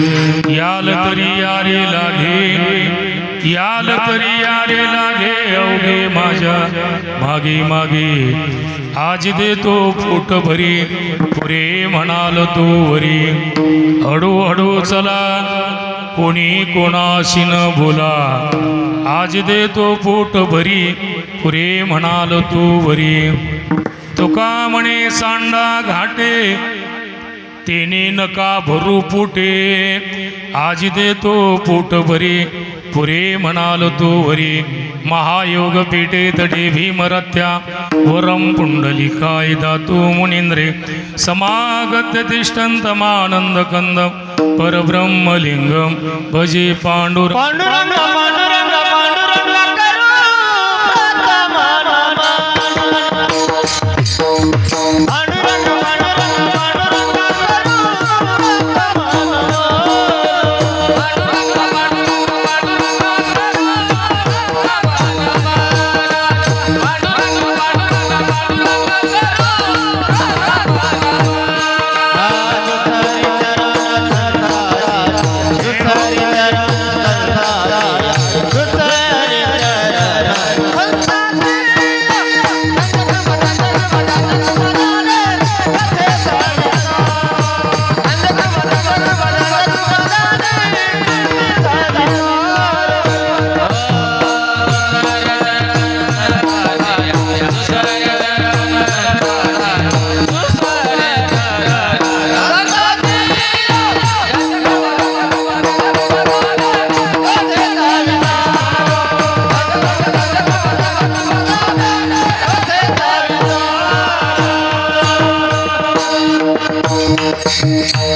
याल तरी यारे लागे, याल तरी यारे लागे, अवघे माझ्या मागे मागे आज देतो पोट भरी, पुरे म्हणाल तू वरी. हळूहळू चला कोणी कोणाशी न बोला, आज देतो पोट भरी, पुरे म्हणाल तू वरी. तुका म्हणे सांडा घाटे, तेने नका भरू पोटे, आज देतो पोट भरी, पुरे म्हणाल तू वरी. महायोग पेटे तटे भीमरथ्या, वरम पुंडलिकाय दातू मुनींद्रे, समागत्य तिष्ठन्तमानंद कंद, परब्रह्मलिंगम भजे पांडुर. पांडुरंग पांडुरंग पांडुरंग करू पांडुरंग पांडुरंग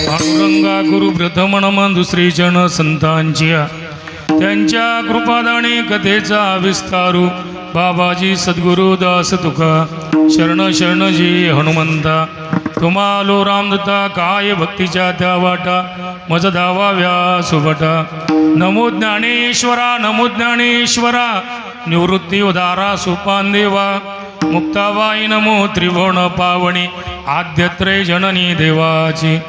पांडुरंगा गुरु प्रथम दुसरी जन संतांच्या, त्यांच्या कृपादाने कथेचा विस्तारू. बाबाजी सद्गुरु दास तुका, शरण शरण जी हनुमंता. तुम्हालो रामदत्ता काय भक्तीच्या त्या वाटा, मज धावा व्यासुभटा. नमो ज्ञानेश्वरा नमो ज्ञानेश्वरा, निवृत्ती उदारा सुपान देवा. मुक्ताबाई नमो त्रिभुवन पावनी, आद्यत्रय जननी देवाची.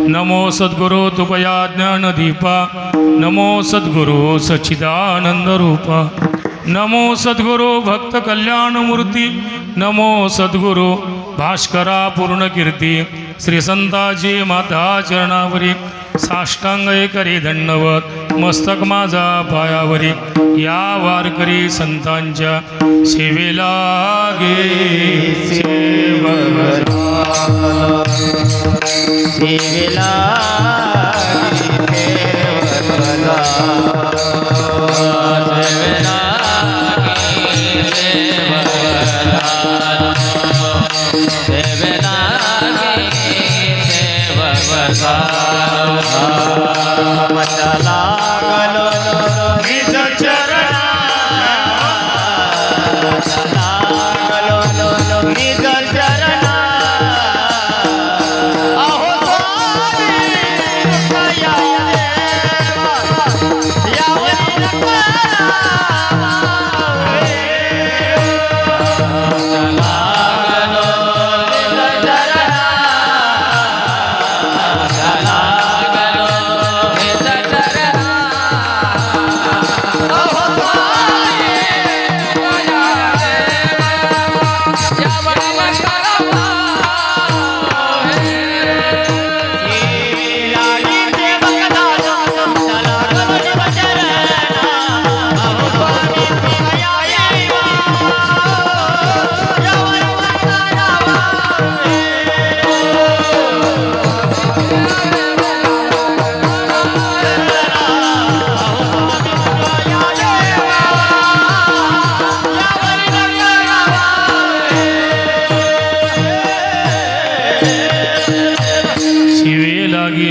नमो सद्गुरु तुकया ज्ञानदीपा, नमो सद्गुरु सच्चिदानंद रूपा. नमो सद्गुरु भक्त कल्याण मूर्ती, नमो सद्गुरु भास्करा पूर्ण कीर्ती. श्री संताजी माता चरणावरी, साष्टांग करी दंडवत, मस्तक माझा पायावरी. या वारकरी संतांच्या सेवेला गे सेवक, सेवेला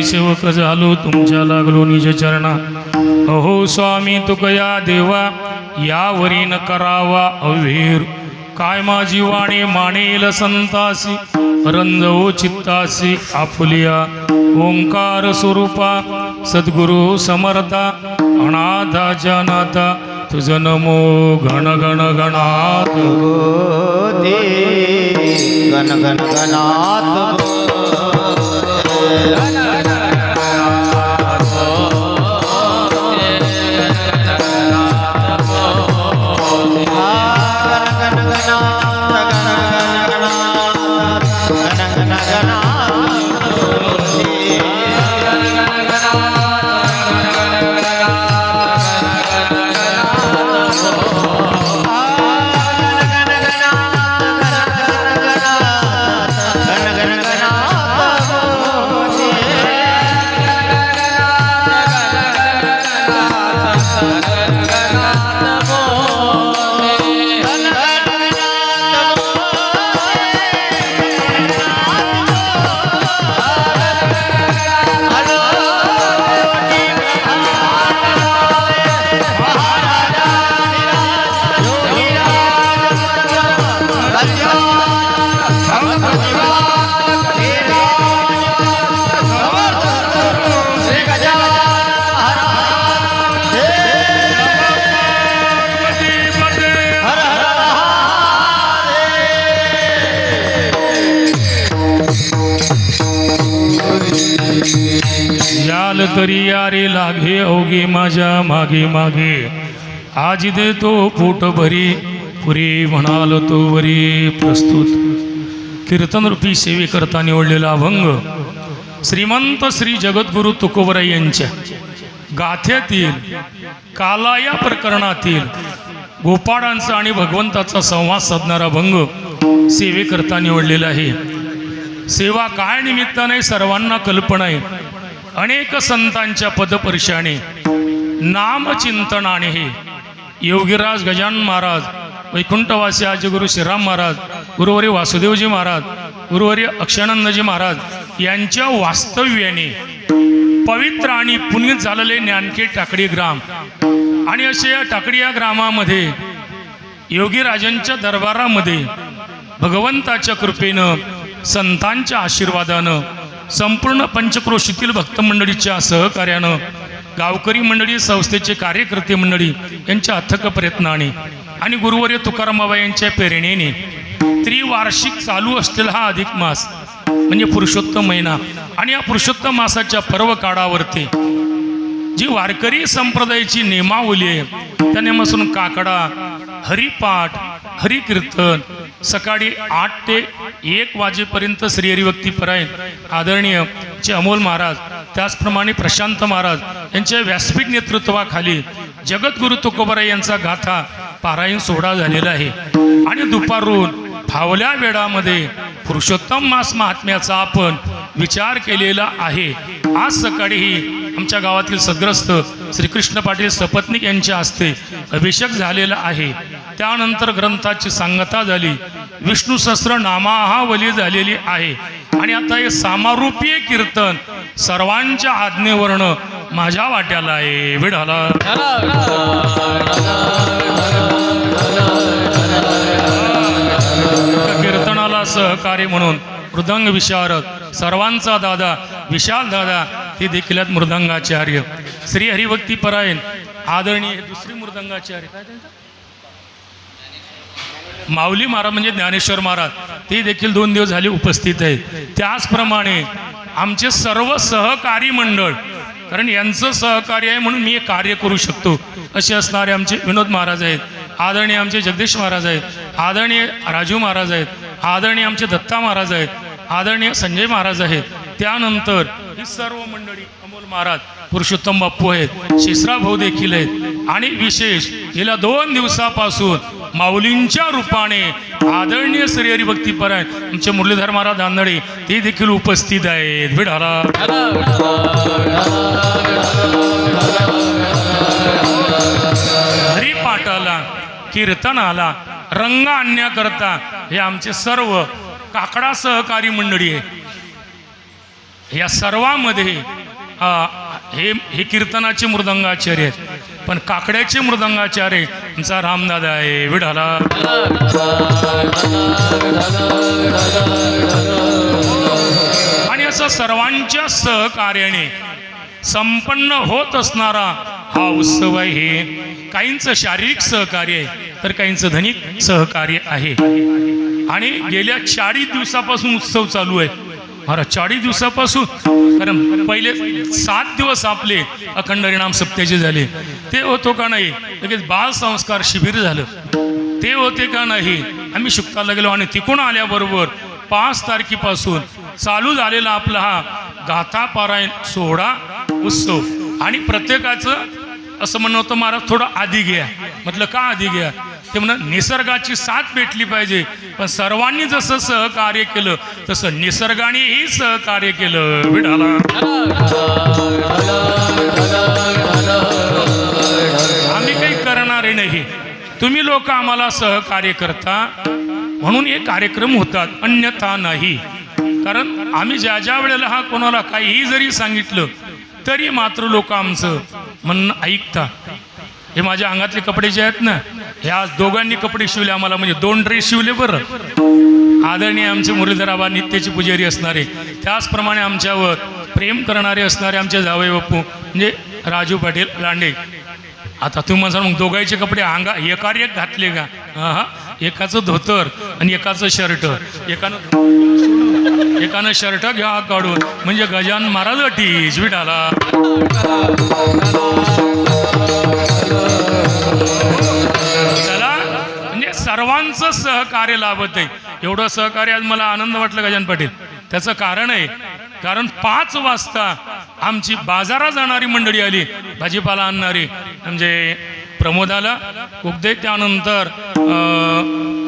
सेवक झालो तुमच्या लागलो निज चरणा. अहो स्वामी तुकया देवा, यावरी न करावा अवेर. काय माझी वाणी मानेल संतासी, रंजवो चित्तासी आपुलिया. ओंकार स्वरूपा सद्गुरु समर्था, अनाथाच्या नाथा तुझ नमो गण गण गणात. गण गण गणात जाल तरी यारे लागे अवघे माझ्या मागे मागे आज देतो पोट भरी पुरी म्हणाल तो वरी प्रस्तुत कीर्तनरूपी सेवे करता निवडलेला अभंग श्रीमंत श्री जगद्गुरु तुकोबराय यांच्या गाथ्यातील काला या प्रकरणातील गोपाळांचा आणि भगवंताचा संवाद साधणारा भंग सेवे करता निवडलेला आहे. सेवा काय निमित्ताने सर्वांना कल्पना आहे. अनेक संतांच्या पदपर्शाने नामचिंतनाने हे योगीराज गजानन महाराज, वैकुंठवासी आजगुरु श्रीराम महाराज, गुरुवर्य वासुदेवजी महाराज, गुरुवर्य अक्षानंदजी महाराज यांच्या वास्तव्याने पवित्र आणि पुनीत झालेले ज्ञानखेड टाकडी ग्राम आणि अशा या टाकडी या ग्रामामध्ये योगीराजांच्या दरबारामध्ये भगवंताच्या कृपेनं संतांच्या आशीर्वादानं संपूर्ण पंचक्रोशीतील भक्तमंडळीच्या सहकार्यानं गावकरी मंडळी संस्थेचे कार्यकर्ते मंडळी यांच्या अथक प्रयत्नाने आणि गुरुवर्य तुकाराम बाबा यांच्या प्रेरणेने त्रिवार्षिक चालू असलेला हा अधिक मास म्हणजे पुरुषोत्तम महिना आणि या पुरुषोत्तम मासाच्या पर्व काळावरती जी वारकरी संप्रदायाची नियमावली आहे त्या नियमापासून काकडा, हरिपाठ, हरिकीर्तन सकाळी 8 ते 1 वाजेपर्यंत श्री हरिभक्तीपरायण आदरणीय चे अमोल महाराज, त्याचप्रमाणे प्रशांत महाराज यांच्या व्यासपीठ नेतृत्वाखाली जगद्गुरु तुकोबराय यांचा गाथा पारायण सोहळा झालेला आहे. आणि दुपारून फावल्या वेळामध्ये पुरुषोत्तम मास महात्म्याचा आपण विचार केलेला आहे. आज सकाळीही आमच्या गावातील सद्ग्रस्त श्रीकृष्ण पाटील सपत्नीक यांच्या हस्ते अभिषेक झालेला आहे. त्यानंतर ग्रंथाची सांगता झाली, विष्णू सहस्त्र नामावली झालेली आहे आणि आता हे समारूपीय कीर्तन सर्वांच्या आज्ञेवरनं माझ्या वाट्याला आहे. विढाला कीर्तनाला सहकार्य म्हणून मृदंग विशारद सर्वांचा दादा विशाल दादा ते देखील आहेत मृदंगाचार्य. श्री हरिभक्तीपरायण आदरणीय दुसरे मृदंगाचार्य काय त्यांचं माऊली महाराज म्हणजे ज्ञानेश्वर महाराज ते देखील 2 दिवस झाले उपस्थित आहेत. त्याचप्रमाणे आमचे सर्व सहकारी मंडळ, कारण यांचं सहकार्य आहे म्हणून मी हे कार्य करू शकतो असे असणारे आमचे विनोद महाराज आहेत, आदरणीय आमचे जगदीश महाराज आहेत, आदरणीय राजू महाराज आहेत, आदरणीय आमचे दत्ता महाराज आहेत, आदरणीय संजय महाराज आहेत. त्यानंतर ही सर्व मंडळी अमोल महाराज, पुरुषोत्तम बाप्पू आहेत, शिसरा भाऊ देखील आहेत आणि विशेष गेल्या 2 दिवसापासून माऊलींच्या रूपाने आदरणीय श्री हरिभक्तीपरायण आमचे मुरलीधर महाराज दांदडे ते देखील उपस्थित आहेत. विढाला हरिपाठाला कीर्तनाला रंग आणण्याकरता हे आमचे सर्व काकडा सहकारी मंडळी आहे. या सर्वांमध्ये हे कीर्तनाचे मृदंगाचार्य आहेत, पण काकड्याचे मृदंगाचार्य आमचा रामदादा आहे. विढाला आणि असं सर्वांच्या सहकार्याने संपन्न होत असणारा हा उत्सव आहे. हे काहींचं शारीरिक सहकार्य आहे तर काहींचं धनिक सहकार्य आहे. आणि गेल्या 40 दिवसापासून उत्सव चालू आहे महाराज. 40 दिवसापासून, कारण पहिले 7 दिवस आपले अखंड हरिनाम सप्त्याचे झाले ते होतो का नाही, लगेच बाल संस्कार शिबिर झालं ते होते का नाही, आम्ही शुक्ताला गेलो आणि तिकडून आल्याबरोबर 5 तारखेपासून चालू झालेला आपला हा गाथा पारायण सोहळा उत्सव. आणि प्रत्येकाचं असं म्हणणं होतं महाराज थोडं आधी घ्या. म्हटलं का आधी घ्या, ते म्हणा निसर्गाची साथ भेटली पाहिजे, पण सर्वांनी जसं सहकार्य केलं तसं निसर्गानेही सहकार्य केलं. विढाला आम्ही काही करणारे नाही, तुम्ही लोक आम्हाला सहकार्य करता म्हणून हे कार्यक्रम होतात, अन्यथा नाही. कारण आम्ही ज्या ज्या वेळेला हा कोणाला काहीही जरी सांगितलं तरी मात्र लोक आमचं म्हणणं ऐकता. हे माझ्या अंगातले कपडे जे आहेत ना, ह्या दोघांनी कपडे शिवले आम्हाला, म्हणजे 2 ड्रेस शिवले बरं. आदरणीय आमचे मुरलीधर आबा नित्याचे पुजारी असणारे, त्याचप्रमाणे आमच्यावर प्रेम करणारे असणारे आमचे जावई बापू म्हणजे राजू पाटील लांडे. आता तुम्ही म्हणा मग दोघांचे कपडे एकावर एक घातले का? हां, एकाचं धोतर आणि एकाचं शर्ट, एकानं शर्ट घ्या काढून, म्हणजे गजानन महाराज अटीच विठाला. चला, म्हणजे सर्वांचं सहकार्य लाभत आहे. एवढं सहकार्य आज मला आनंद वाटलं गजानन पाटील. त्याचं कारण आहे, कारण 5 वाजता आमची बाजारात जाणारी मंडळी आली, भाजीपाला आणणारी, म्हणजे प्रमोद आला उगदे, त्यानंतर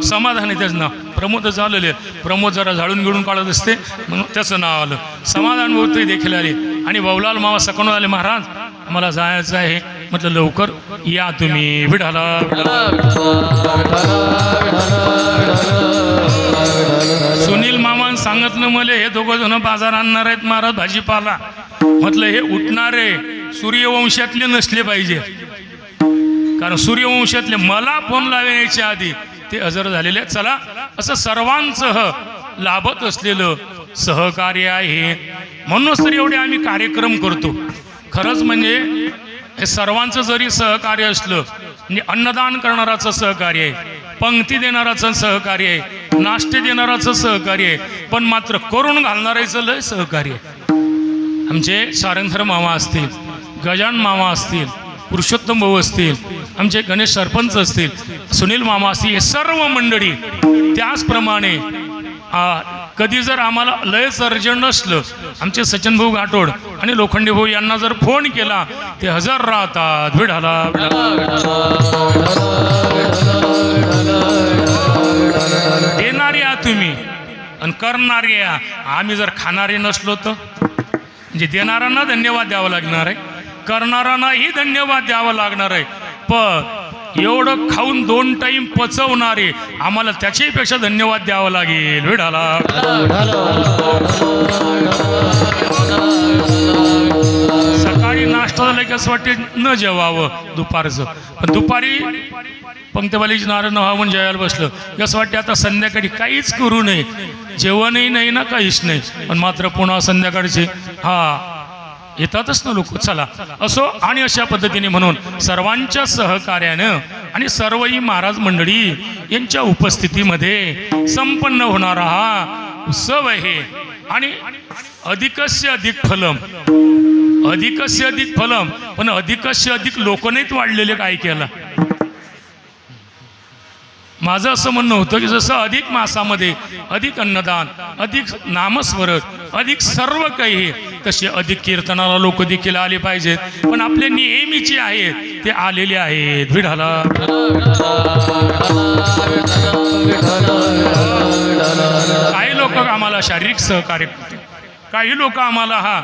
समाधान आहे त्याचं नाव, प्रमोद झालेले. प्रमोद जरा झाडून गिळून काढत असते म्हणून त्याचं नाव आलं. समाधान भाऊ देखील आले आणि बाऊलाल मामा सकून आले, महाराज आम्हाला जायचं आहे. म्हटलं लवकर या तुम्ही विठाला. सुनील मामान सांगितलं मला हे दोघं जण बाजार आणणार आहेत महाराज भाजीपाला. म्हटलं हे उठणारे सूर्यवंशातले नसले पाहिजे, कारण सूर्यवंशातले मला फोन लावण्याच्या आधी ते हजर झालेले. चला, असं सर्वांचं लाभत असलेलं सहकार्य आहे. म्हणूनच तर एवढे आम्ही कार्यक्रम करतो. खरंच म्हणजे हे सर्वांचं जरी सहकार्य असलं, म्हणजे अन्नदान करणाराचं सहकार्य आहे, पंक्ती देणाराचं सहकार्य आहे, नाश्ते देणाराचं सहकार्य आहे, पण मात्र करून घालणाऱ्याचं लय सहकार्य आहे. आमचे सारंगधर मामा असतील, गजानन मामा असतील, पुरुषोत्तम भाऊ असतील, आमचे गणेश सरपंच असतील, सुनील मामा असतील, हे सर्व मंडळी. त्याचप्रमाणे कधी जर आम्हाला लयच अर्जंट असलं, आमचे सचिन भाऊ घाटोड आणि लोखंडे भाऊ यांना जर फोन केला ते हजर राहतात विठाला. देणारे आ तुम्ही आणि करणारे आ. आम्ही जर खाणारे नसलो तर, म्हणजे देणाऱ्यांना धन्यवाद द्यावं लागणार आहे, करणाऱ्यांनाही धन्यवाद द्यावं लागणार आहे. पण एवढं खाऊन 2 टाईम पचवणारे आम्हाला त्याच्यापेक्षा धन्यवाद द्यावं लागेल विठाला. सकाळी नाश्ता झाला की असं वाटते न जेवावं दुपारचं, पण दुपारी पंक्तवालीची नारायण व्हावून जेवायला बसलं असं वाटते आता संध्याकाळी काहीच करू नये, जेवणही नाही ना काहीच नाही, पण मात्र पुन्हा संध्याकाळचे येतातच ना लोक. चला असो, आणि अशा पद्धतीने म्हणून सर्वांच्या सहकार्यानं आणि सर्वही महाराज मंडळी यांच्या उपस्थितीमध्ये संपन्न होणारा हा उत्सव आहे. आणि अधिकस्य अधिक फलम, अधिकस्य अधिक फलम, पण अधिकस्य अधिक लोक नाहीत वाढलेले काय केला. माझं असं म्हणणं होतं की जसं अधिक मासामध्ये अधिक अन्नदान, अधिक नामस्मरण, अधिक सर्व काही, तसे अधिक कीर्तनाला लोक देखील आले पाहिजेत. पण आपले नेहमीचे आहेत ते आलेले आहेत विठाला. काही लोक आम्हाला शारीरिक सहकार्य करतात, काही लोक आम्हाला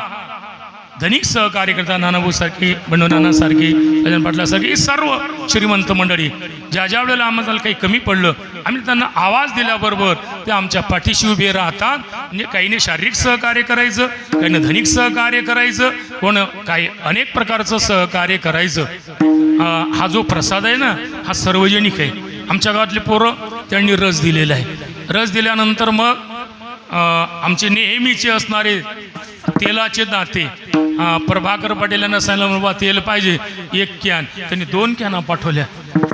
धनिक सहकार्य करतात. नानाभाऊ सारखी, बंडू सारखी, गजानन पाटलासारखी सर्व श्रीमंत मंडळी ज्या ज्या वेळेला आम्हाला काही कमी पडलं आम्ही त्यांना आवाज दिल्याबरोबर ते आमच्या पाठीशी उभे राहतात. म्हणजे काहीने शारीरिक सहकार्य करायचं, काहीने धनिक सहकार्य करायचं, कोण काही अनेक प्रकारचं सहकार्य करायचं. हा जो प्रसाद आहे ना हा सार्वजनिक आहे. आमच्या गावातले पोरं त्यांनी रस दिलेला आहे. रस दिल्यानंतर मग आमचे नेहमीचे असणारे तेलाचे दाते प्रभाकर पाटील यांना सांगितलं बाबा तेल पाहिजे 1 कॅन, त्यांनी 2 कॅना पाठवल्या.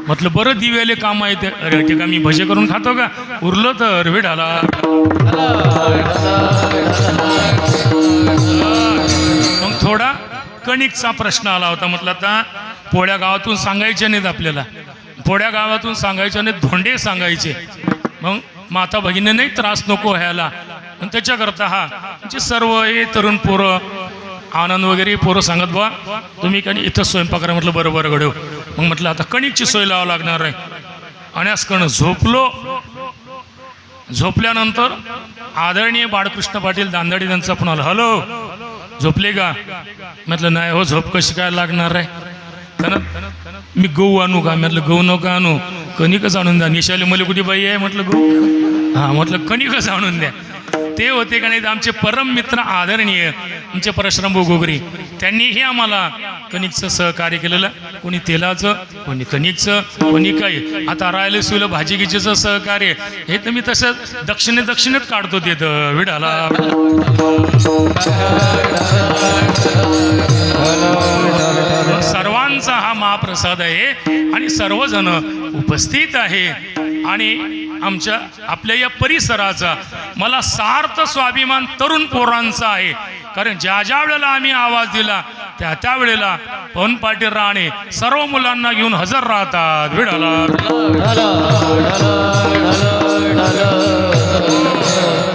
म्हटलं बरं दिव्याले काम आहे ते. अरे ते का मी भजे करून खातो का, उरलं तर विठाला. मग थोडा कणिकचा प्रश्न आला होता. म्हटलं आता पोळ्या गावातून सांगायचे नाहीत आपल्याला, पोळ्या गावातून सांगायचे नाहीत, धोंडे सांगायचे. मग माता भगिनी नाही त्रास नको व्हायला, त्याच्याकरता म्हणजे सर्व हे तरुण पोरं आनंद वगैरे पोरं सांगत बा तुम्ही कणी इथं स्वयंपाक करा. म्हटलं बरोबर घडव. मग म्हटलं आता कणिकची सोय लावावं लागणार आहे. आणि आज कण झोपलो. झोपल्यानंतर आदरणीय बाळकृष्ण पाटील दांदडी त्यांचा फोन आला, हॅलो झोपले का. म्हटलं नाही हो, झोप कशी काय लागणार आहे. त्यानं मी गहू आणू का. म्हटलं गहू नका आणू, कणिकच आणून द्या. निशाली मला कुठे बाई आहे. म्हटलं गहू, हां म्हटलं कणिकच आणून द्या. ते होते का नाही आमचे परम मित्र आदरणीय आमचे परशुराम भाऊ गोगरी, त्यांनीही आम्हाला कणिकचं सहकार्य केलेलं. कोणी तेलाचं, कोणी कणिकचं, कोणी काही. आता राहिले सुलं भाजी गिजीचं सहकार्य हे तर मी तसंच दक्षिणेत काढतो तिथं विठाला. सर्वांचा हा महाप्रसाद आहे आणि सर्वजण उपस्थित आहे. आणि आमच्या आपल्या या परिसराचा मला सार्थ स्वाभिमान तरुण पोरांचा आहे. कारण ज्या ज्या वेळेला आम्ही आवाज दिला त्या वेळेला पवन पाटील राणे सर्व मुलांना घेऊन हजर राहतात. विडाला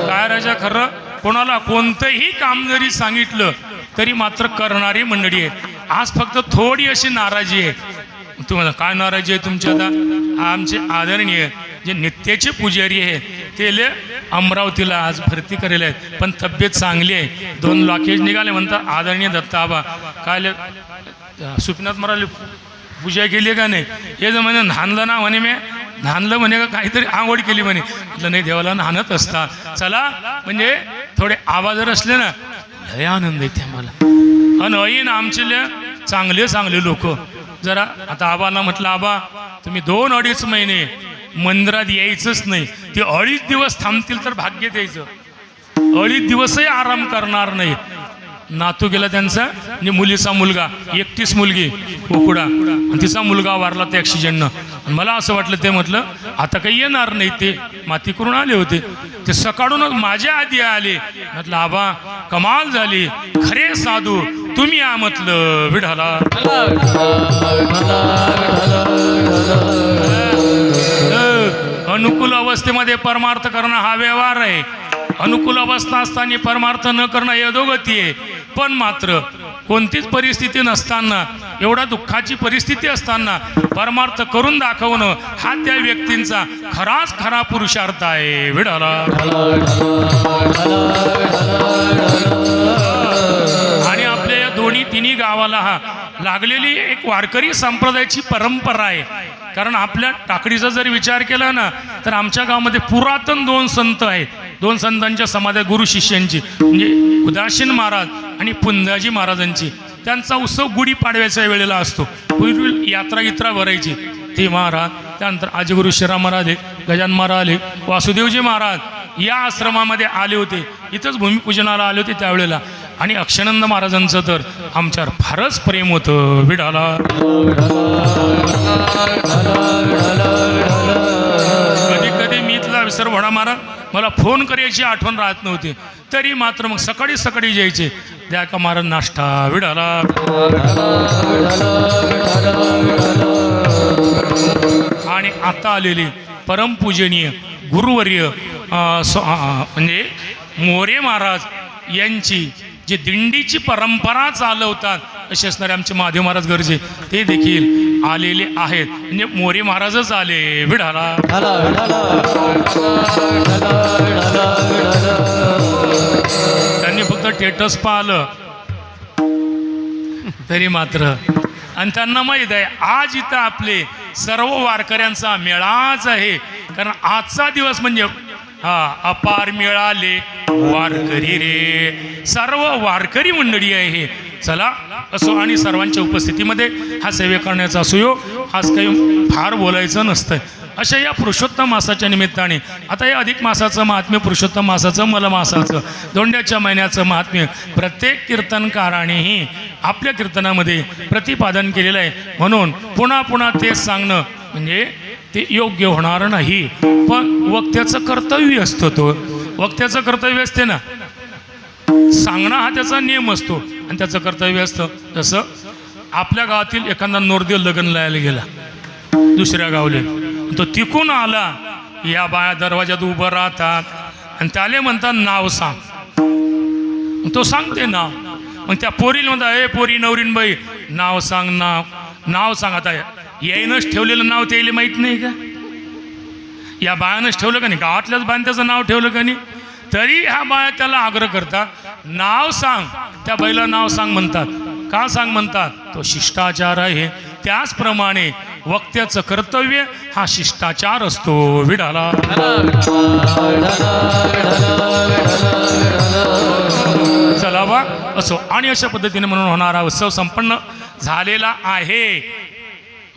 काय राजा, खरं कोणाला कोणतंही काम जरी सांगितलं तरी मात्र करणारी मंडळी आहे. आज फक्त थोडी अशी नाराजी आहे. तुम्हाला काय नाराजी आहे तुमची? आता आमचे आदरणीय जे नित्याचे पुजारी आहे ते अमरावतीला आज भरती करेले आहेत, पण तब्येत चांगली आहे. 2 लॉकेज निघाले म्हणतात. आदरणीय दत्ताबा काय सुपनाथ मराले पूजा केली का नाही? हे जर म्हणे न्हानलं ना म्हणे, मी न्हानलं म्हणे का काहीतरी आंघोळ केली म्हणे. म्हटलं नाही, देवाला न्हानत असतात. चला म्हणजे थोडे आवाज जर असले ना लय आनंद येते आम्हाला. आणि ऐन आमचे चांगले चांगले लोक जरा आता आबाला म्हटलं, आबा तुम्ही 2-2.5 महिने मंदिरात यायचंच नाही. ते 2.5 दिवस थांबतील तर भाग्य द्यायचं. 2.5 दिवसही आराम करणार नाही. नातू गेला त्यांचा आणि मुलीचा मुलगा, 31 मुलगी कुकुडा, आणि तिचा मुलगा वारला त्या ॲक्सिडेंटनं. आणि मला असं वाटलं ते म्हटलं आता काही येणार नाही. ते माती करून आले होते, ते सकाळूनच माझ्या आधी आले. म्हटलं आबा कमाल झाली, खरे साधू तुम्ही या म्हटलं. विढाला अनुकूल अवस्थेमध्ये परमार्थ करणं हा व्यवहार आहे. अनुकूल अवस्था असताना परमार्थ न करणं हे अधोगती आहे. पण मात्र कोणतीच परिस्थिती नसताना, एवढा दुःखाची परिस्थिती असताना परमार्थ करून दाखवणं हा त्या व्यक्तींचा खराच खरा पुरुषार्थ आहे. विडाला आणि आपल्या या 2-3 गावाला हा लागलेली एक वारकरी संप्रदायाची परंपरा आहे. कारण आपल्या टाकडीचा जर विचार केला ना तर आमच्या गावामध्ये पुरातन 2 संत आहेत. 2 संतांच्या समाध्या गुरु शिष्यांची, म्हणजे उदासीन महाराज आणि पुंजाजी महाराजांची. त्यांचा उत्सव गुढीपाडव्याच्या वेळेला असतो. पूर्वी यात्रा भरायची. ते महाराज, त्यानंतर आजगुरु श्रीराम महाराज, गजानन महाराज आले, वासुदेवजी महाराज या आश्रमामध्ये आले होते. इथंच भूमिपूजनाला आले होते त्यावेळेला. आणि अक्षानंद महाराजांचं तर आमच्यावर फारच प्रेम होतं. विडाला कधी कधी मी इथला विसर भोडा महाराज मला फोन करायची आठवण राहत नव्हती, तरी मात्र मग सकाळी सकाळी जायचे, द्या का महाराज नाश्ता. विडाला आणि आता आलेली परमपूजनीय गुरुवर्य म्हणजे मोरे महाराज यांची जी दिंडीची परंपरा चालवतात असे असणारे आमचे महादेव महाराज गरजे ते देखील आलेले आहेत. म्हणजे मोरे महाराजच आले. विडाला त्यांनी फक्त स्टेटस पाहिलं तरी मात्र, आणि त्यांना माहीत आहे आज इथं आपले सर्व वारकऱ्यांचा मेळाच आहे. कारण आजचा दिवस म्हणजे अपार मिळाले वारकरी रे, सर्व वारकरी मंडळी आहे हे. चला असो, आणि सर्वांच्या उपस्थितीमध्ये हा सेवा करण्याचा सुयोग आज काही फार बोलायचं नसतं. अशा या पुरुषोत्तम मासाच्या निमित्ताने आता या अधिक मासाचं महात्म्य, पुरुषोत्तम मासाचं, मलमासाचं, दोंड्याच्या महिन्याचं महात्म्य प्रत्येक कीर्तनकारानेही आपल्या कीर्तनामध्ये प्रतिपादन केलेलं आहे. म्हणून पुन्हा पुन्हा तेच सांगणं म्हणजे ते योग्य होणार नाही. पण वक्त्याचं कर्तव्य असतं, तो वक्त्याचं कर्तव्य असते ना, सांगणं हा त्याचा नियम असतो आणि त्याचं कर्तव्य असतं. जसं आपल्या गावातील एखादा नोरदेव लग्न लायला गेला दुसऱ्या गावले, तो तिकून आला, या बाया दरवाजात उभं राहतात आणि त्याला म्हणतात नाव सांग. तो सांगते नाव. मग त्या पोरीला म्हणतात, ए पोरी नवरीन बाई नाव सांग, नाव सांग. आता याईनंच ठेवलेलं नाव त्याला माहीत नाही का? या बायानंच ठेवलं का नाही? गावातल्याच बायानं त्याचं नाव ठेवलं का नाही? तरी ह्या बाया त्याला आग्रह करतात, नाव सांग. त्या बाईला नाव सांग म्हणतात. का सांग म्हणतात? तो शिष्टाचार आहे. त्याचप्रमाणे वक्त्याचं कर्तव्य हा शिष्टाचार असतो. विडाला चला बा असो. आणि अशा पद्धतीने म्हणून होणारा उत्सव संपन्न झालेला आहे.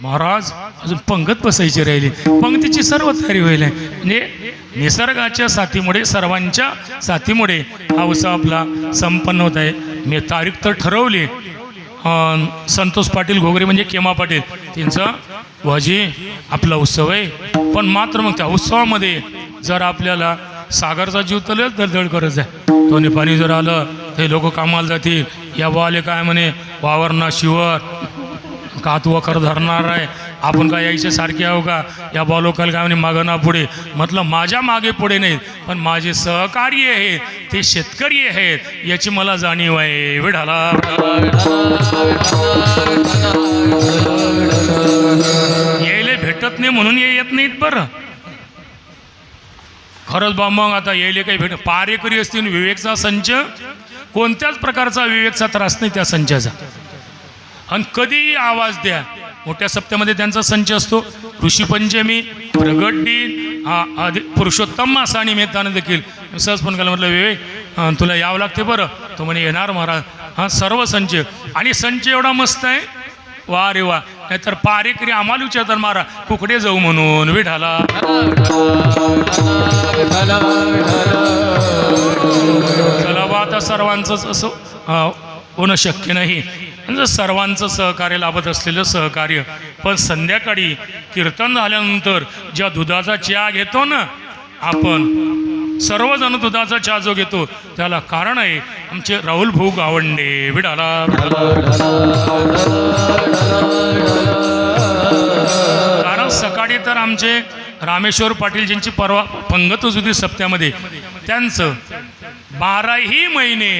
महाराज अजून पंगत बसायची राहिली, पंक्तीची सर्व तयारी होईल. म्हणजे निसर्गाच्या साथीमुळे, सर्वांच्या साथीमुळे हा उत्सव आपला संपन्न होत आहे. मी तारीख तर ठरवली, संतोष पाटील घोगरे म्हणजे केमा पाटील त्यांचं वाजी आपला उत्सव आहे. पण मात्र मग त्या उत्सवामध्ये जर आपल्याला सागरचा जीव तर दळदळ करत आहे. दोन्ही पाणी जर आलं ते लोक कामाला जातील. या बाले काय म्हणे वावर ना शिवर कात वखर धरणार आहे. आपण काय यायचे सारखे आहो का? या बा लोकांना काय म्हणे मागं ना पुढे. म्हटलं माझ्या मागे पुढे नाहीत पण माझे सहकारी आहेत ते शेतकरी आहेत याची मला जाणीव आहे. विढाला यायला भेटत नाही म्हणून येत नाहीत बरं. खरंच बा मग आता यायले काही भेट पारेकरी असतील विवेकचा संच कोणत्याच प्रकारचा विवेकचा त्रास नाही त्या संचाचा. आणि कधीही आवाज द्या. मोठ्या सप्त्यामध्ये त्यांचा संच असतो. ऋषीपंचमी प्रगट दिन पुरुषोत्तम मासा निमित्तानं देखील सहज पण केलं. म्हटलं विवेक तुला यावं लागते बरं. तो म्हणे येणार महाराज. हां सर्व संच आणि संच एवढा मस्त आहे वा रे वा. नाहीतर पारेकरी आम्हाला विचारतात मारा कुकडे जाऊ म्हणून. विढाला चला बा आता सर्वांचंच असं होणं शक्य नाही. म्हणजे सर्वांचं सहकार्य लाभत असलेलं सहकार्य. पण संध्याकाळी कीर्तन झाल्यानंतर ज्या दुधाचा चहा घेतो ना आपण सर्वजण दुधाचा चहा जो घेतो त्याला कारण आहे आमचे राहुल भाऊ गावंडे. विडाला कारण सकाळी तर आमचे रामेश्वर पाटील ज्यांची परवा पंगत होती सप्त्यामध्ये त्यांचं 12ही महिने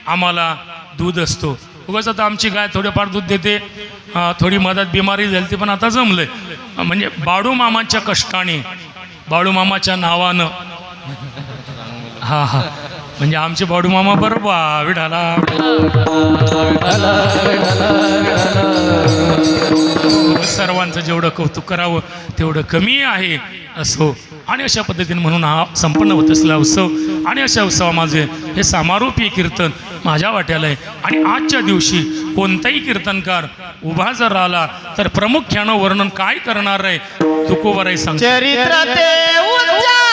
आम्हाला दूध असतो. उगाच आता आमची गाय थोडेफार दूध देते. थोडी मधात बिमारी झाली पण आता जमलंय. म्हणजे बाळू मामाच्या कष्टाने बाळू मामाच्या नावानं हा हा म्हणजे आमचे बाळू मामा बरोबर विढाला सर्वांचं जेवढं कौतुक करावं तेवढं कमी आहे असो. आणि अशा पद्धतीने म्हणून हा संपन्न होत असलेला उत्सव आणि अशा उत्सवामध्ये हे समारोपी कीर्तन माझ्या वाट्याला आहे. आणि आजच्या दिवशी कोणताही कीर्तनकार उभा जर राहिला तर प्रामुख्यानं वर्णन काय करणार आहे तुकोबराई सांग. चरित्र ते उच्चारावे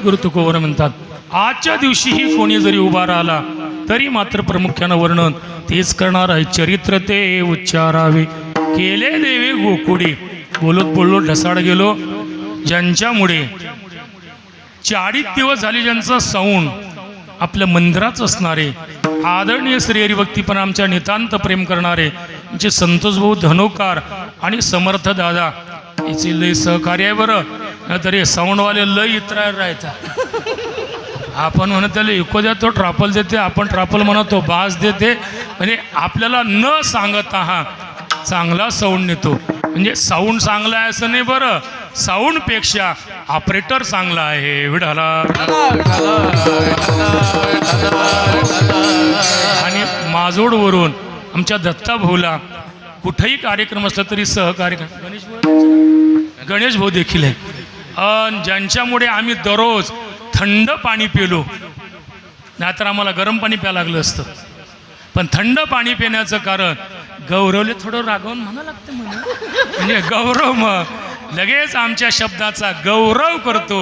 गुरु तुकोबर म्हणतात आजच्या दिवशीही कोणी जरी उभा राहिला तरी मात्र प्रामुख्यानं वर्णन तेच करणार आहे. चरित्र ते उच्चारावे केले देवे गोकुडी. बोलत बोललो ढसाड गेलो. ज्यांच्यामुळे 40 दिवस झाले ज्यांचं सौंड आपल्या मंदिराच असणारे आदरणीय श्री हरिभक्ती पण आमच्या नितांत प्रेम करणारे आमचे संतोष भाऊ धनोकार आणि समर्थ दादा याचे लय सहकार्य आहे बरं. तरी साऊंडवाले लय इतरायला राहायचा. आपण म्हणत त्याला इको देतो ट्रापल देते आपण ट्रापल म्हणतो बास देते. म्हणजे आपल्याला न सांगता हा चांगला साऊंड नेतो. म्हणजे साऊंड चांगला आहे असं नाही बरं. साऊंडपेक्षा ऑपरेटर चांगला आहे. विढाला आणि माजोडवरून आमच्या दत्ता भाऊला कुठेही कार्यक्रम असला तरी सहकार्य गणेश भाऊ देखील आहे. आणि ज्यांच्यामुळे आम्ही दररोज थंड पाणी पिलो, नाहीतर आम्हाला गरम पाणी प्यायला लागलं असतं. पण थंड पाणी पिण्याचं कारण गौरवले थोडं रागवून म्हणा लागतं म्हणजे गौरव मग लगेच आमच्या शब्दाचा गौरव करतो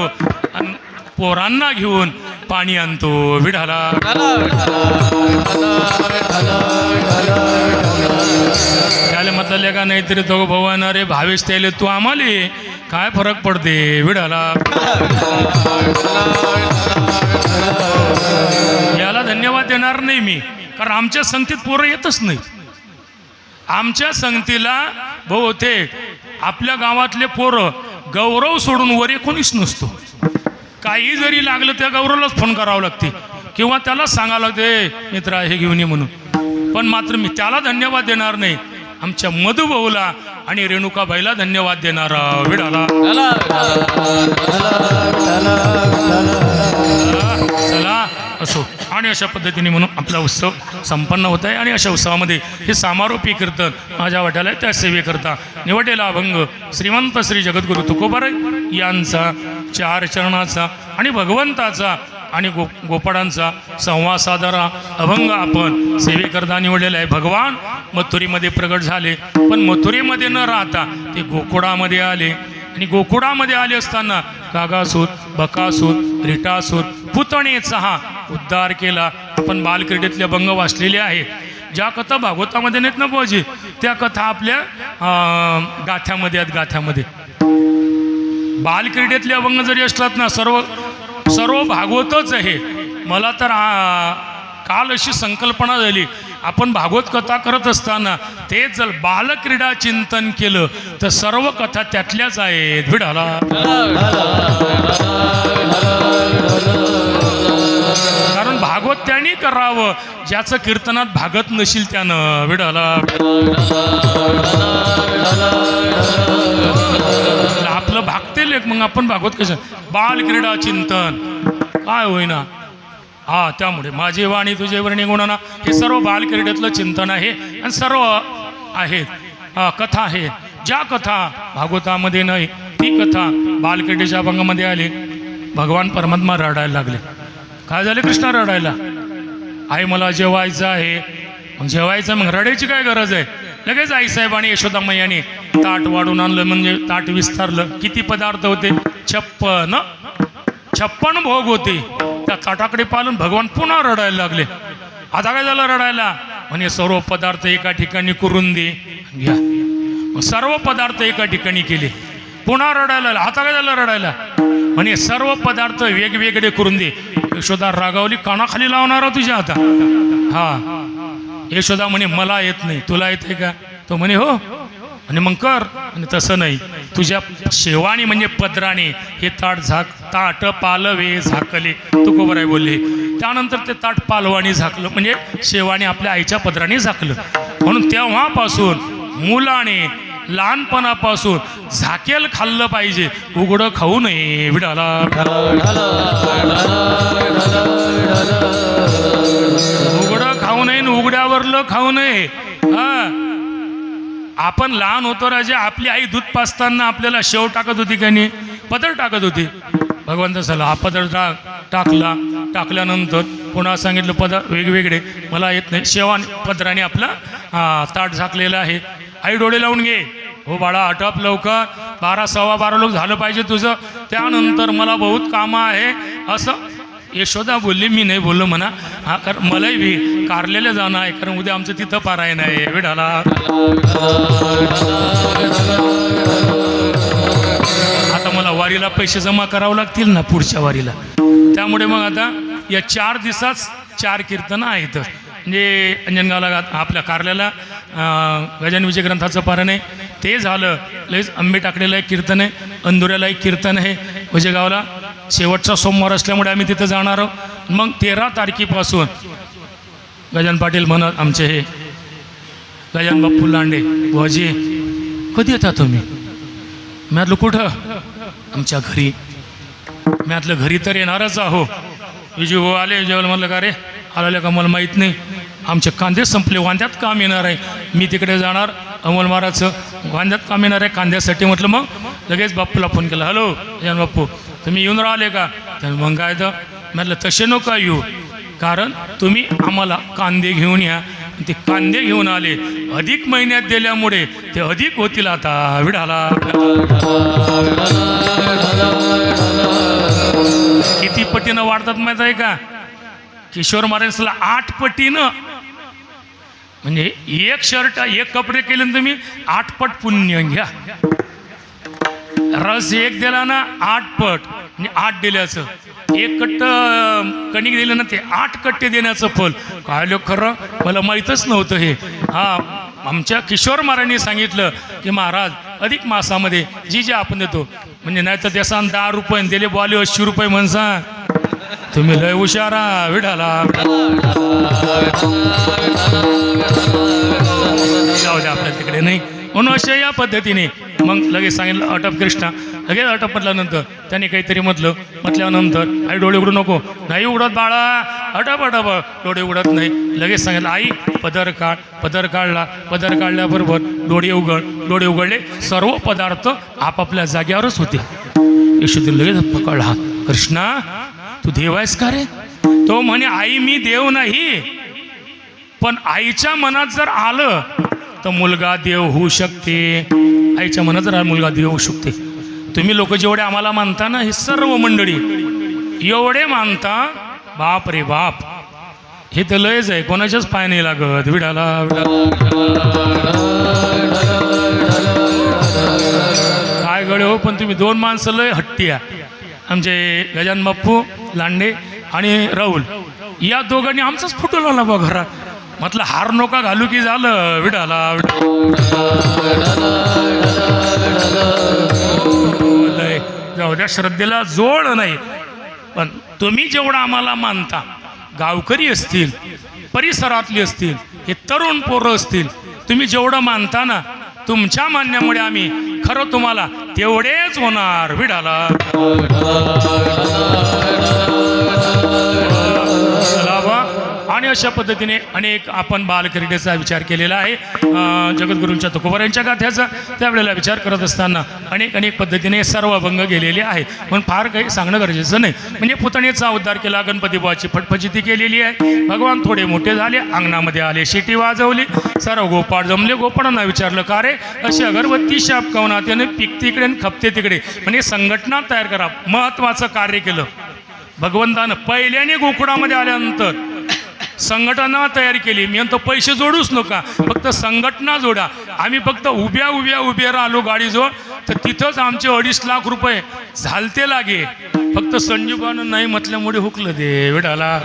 आणि पोरांना घेऊन पाणी आणतो. विढाला त्याला म्हटलं का नाहीतरी तो भगवान रे भावेश त्याले तू आम्हाला काय फरक पडते. विढाला याला धन्यवाद देणार नाही मी, कारण आमच्या संगतीत पोरं येतच नाही. आमच्या संगतीला बहुतेक आपल्या गावातले पोरं गौरव सोडून वर कोणीच नसतो. काही जरी लागलं त्या गौरवलाच फोन करावं लागते किंवा त्याला सांगावं लागते मित्रा हे घेऊन ये म्हणून. पण मात्र मी त्याला धन्यवाद देणार नाही, आमच्या मधुभाऊला आणि रेणुकाबाईला धन्यवाद देणार. विडाला चला असो. आणि अशा पद्धतीने म्हणून आपला उत्सव संपन्न होत आहे. आणि अशा उत्सवामध्ये हे समारोपी कीर्तन माझ्या वाट्याला त्या सेवेकरता निवडलेला अभंग श्रीमंत श्री जगद्गुरु तुकोबाराय यांचा 4 चरणाचा आणि भगवंताचा आणि गोपाळांचा संवाद साधारा अभंग आपण सेवेकरता निवडलेला आहे. भगवान मथुरीमध्ये प्रगट झाले, पण मथुरीमध्ये न राहता ते गोकुळामध्ये आले. आणि गोकुळामध्ये आले असताना कागासूर, बकासूर, रिटासूर, पुतणेचा हा उद्धार केला. आपण बालक्रीडेतले अभंग वाचलेले आहेत. ज्या कथा भागवतामध्ये नाहीत ना भाऊजी, त्या कथा आपल्या गाथ्यामध्ये आहेत. गाथ्यामध्ये बालक्रीडेतले अभंग जरी असतात ना, सर्व भागवतच आहे. मला तर काल अशी संकल्पना झाली, आपण भागवत कथा करत असताना ते जर बालक्रीडा चिंतन केलं तर सर्व कथा त्यातल्याच आहेत. विडाला कारण भागवत त्यांनी करावं ज्याचं कीर्तनात भागत नशील त्यानं. विडाला आपलं भागते लेख, मग आपण भागवत कसं बालक्रीडा चिंतन काय होईना. हा, त्यामुळे माझी वाणी तुझे वर्णी गुणाना हे सर्व बालक्रीडेतलं चिंतन आहे आणि सर्व आहेत कथा आहे. ज्या कथा भागवतामध्ये नाही ती कथा बालक्रीडेच्या अभंगामध्ये आली. भगवान परमात्मा रडायला लागले. काय झाले? कृष्ण रडायला. आई मला जेवायचं आहे. मग जेवायचं, मग रडायची काय गरज आहे? लगेच आईसाहेब आणि यशोदा मैयाने ताट वाढून आणलं, म्हणजे ताट विस्तारलं. किती पदार्थ होते? 56 भोग होते. त्या ताटाकडे पाहून भगवान पुन्हा रडायला लागले. आता काय झालं रडायला? म्हणे सर्व पदार्थ एका ठिकाणी करून दे, घ्या. सर्व पदार्थ एका ठिकाणी केले. पुन्हा रडायला. आता काय झालं रडायला? म्हणे सर्व पदार्थ वेगवेगळे करून दे. यशोदा रागावली, कानाखाली लावणारा तुझ्या आता. हा, यशोदा म्हणे मला येत नाही, तुला येते का? तो म्हणे हो. आणि मग कर. आणि तसं नाही, तुझ्या शेवाणी म्हणजे पदराने हे ताट पालवे झाकले तुकोबाराय बोलले. त्यानंतर ते ताट पालवानी झाकलं, म्हणजे शेवाणी आपल्या आईच्या पदराने झाकलं. म्हणून तेव्हापासून मुलाने लहानपणापासून झाकेल खाल्लं पाहिजे, उघडं खाऊ नये. विडाला उघडं खाऊ नये, उघड्यावरलं खाऊ नये. हा, आपण लहान होतो राजे, आपली आई दूध पाजताना आपल्याला शेव टाकत होती का नाही? पदर टाकत होती. भगवंत झाला हा पदर टाकला. टाकल्यानंतर पुन्हा सांगितलं पदर वेगवेगळे मला येत नाही. शेवान पदराने आपला ताट झाकलेलं आहे. आई डोळे लावून घे. हो बाळा, आटप लवकर, 12 सव्वा 12 लोक झालं पाहिजे तुझं. त्यानंतर मला बहुत कामं आहे असं यशोदा बोलली. मी नाही बोललो म्हणा. हा, कारण मलाही बी कारलेलं जाणं आहे, कारण उद्या आमचं तिथं पारायण आहे. विडाला आता मला वारीला पैसे जमा करावं लागतील ना पुढच्या वारीला. त्यामुळे मग आता या 4 दिवसात 4 कीर्तनं आहेत. म्हणजे अंजनगावला आपल्या कारल्याला गजानन विजय ग्रंथाचं पारायण आहे, ते झालं. लगेच आंबे टाकलेलं एक कीर्तन आहे. अंदुऱ्याला एक कीर्तन आहे. विजयगावला शेवटचा सोमवार असल्यामुळे आम्ही तिथं जाणार आहोत. मग 13 तारखेपासून गजानन पाटील म्हणत आमचे हे गजानन बाप्पू लांडे, भाऊजी कधी येता तुम्ही? मी म्हटलं कुठं? आमच्या घरी. मी म्हटलं घरी तर येणारच आहो. विजय भाऊ आले. जेव्हा म्हणलं का रे आलेलं का मला माहीत नाही, आमचे कांदे संपले, वांद्यात काम येणार आहे, मी तिकडे जाणार. अमोल महाराजचं कांद्यात काम येणार आहे, कांद्यासाठी म्हटलं. मग लगेच बाप्पूला फोन केला, हॅलो गजानन बाप्पू तुम्ही येऊन राहिले का? त्यानं मग काय तर म्हटलं तसे नका येऊ, कारण तुम्ही आम्हाला कांदे घेऊन या. ते कांदे घेऊन आले, अधिक महिन्यात दिल्यामुळे ते अधिक होतील. आता विडाला किती पटीनं वाढतात माहीत आहे का? किशोर महाराजांना 8 पटीनं, म्हणजे एक शर्ट एक कपडे केले ना तुम्ही 8 पट पुण्य घ्या. रस एक दिला ना 8 पट, म्हणजे 8 दिल्याचं. एक कट्ट कणिक दिलं ना ते 8 कट्टे देण्याचं फल. काय लोक खरं मला माहीतच नव्हतं हे. आमच्या किशोर महाराजांनी सांगितलं की महाराज अधिक मासामध्ये जे आपण देतो, म्हणजे नाही तर त्याचा 10 रुपये दिले बॉले 80 रुपये म्हणसा. तुम्ही लय हुशारा विडाला. जाऊ द्या आपल्या तिकडे नाही म्हणून अशा या पद्धतीने मग लगेच सांगितलं अटप कृष्णा. लगेच अटप म्हटल्यानंतर त्याने काहीतरी म्हटल्यानंतर आई डोळे उघडू नको. नाही उघडत बाळा, अटप अटप डोळे उघडत नाही. लगेच सांगितलं आई पदर काढ. पदर काढला. पदर काढल्याबरोबर डोळे उघडले. सर्व पदार्थ आपापल्या जाग्यावरच होते. यशोदीने लगेच पकडला, कृष्णा तू देव आहेस का रे? तो म्हणे आई मी देव नाही, पण आईच्या मनात जर आलं तर मुलगा देव होऊ शकते. आईच्या मनात जर मुलगा देव होऊ शकते. तुम्ही लोक जेवढे आम्हाला मानता ना, हे सर्व मंडळी एवढे मानता, बाप रे बाप, हे तर लयच आहे. कोणाच्याच पाय नाही लागत विडाला. काय गळे हो, पण तुम्ही 2 माणसं लय हट्टी आहे. आमचे गजानन बाप्पू लांडे आणि राहुल या दोघांनी आमचाच फोटो लावला बा घरात. म्हटलं हार नोका घालू की झालं विडाला. जाऊ द्या, श्रद्धेला जोड नाही. पण तुम्ही जेवढं आम्हाला मानता, गावकरी असतील, परिसरातली असतील, हे तरुण पोरं असतील, तुम्ही जेवढं मानता ना, तुमच्या मानण्यामुळे आम्ही खरं तुम्हाला तेवढेच होणार विडाला. आणि अशा पद्धतीने अनेक आपण बालक्रीडेचा विचार केलेला आहे. जगद्गुरूंच्या तुकोबार यांच्या गाथ्याचा त्यावेळेला विचार करत असताना अनेक पद्धतीने सर्व अभंग गेलेले आहे. पण फार काही सांगणं गरजेचं नाही. म्हणजे पुतणेचा उद्धार केला, गणपती बुवाची फटफजिती केलेली आहे. भगवान थोडे मोठे झाले, अंगणामध्ये आले, शिटी वाजवली, सर्व गोपाळ जमले. गोपाळांना विचारलं का रे अशी अगरबत्ती शाप कवना, त्याने पिकते इकडे आणि खपते तिकडे. म्हणजे संघटना तयार करा. महत्त्वाचं कार्य केलं भगवंतानं. पहिल्याने गोकुळामध्ये आल्यानंतर संघटना तयार केली. मी म्हणतो पैसे जोडूच नका, फक्त संघटना जोडा. आम्ही फक्त उभ्या राहिलो गाडीजवळ, तर तिथंच आमचे 2.5 लाख रुपये झालते लागे. फक्त संजीवानं नाही म्हटल्यामुळे हुकलं दे विडाला.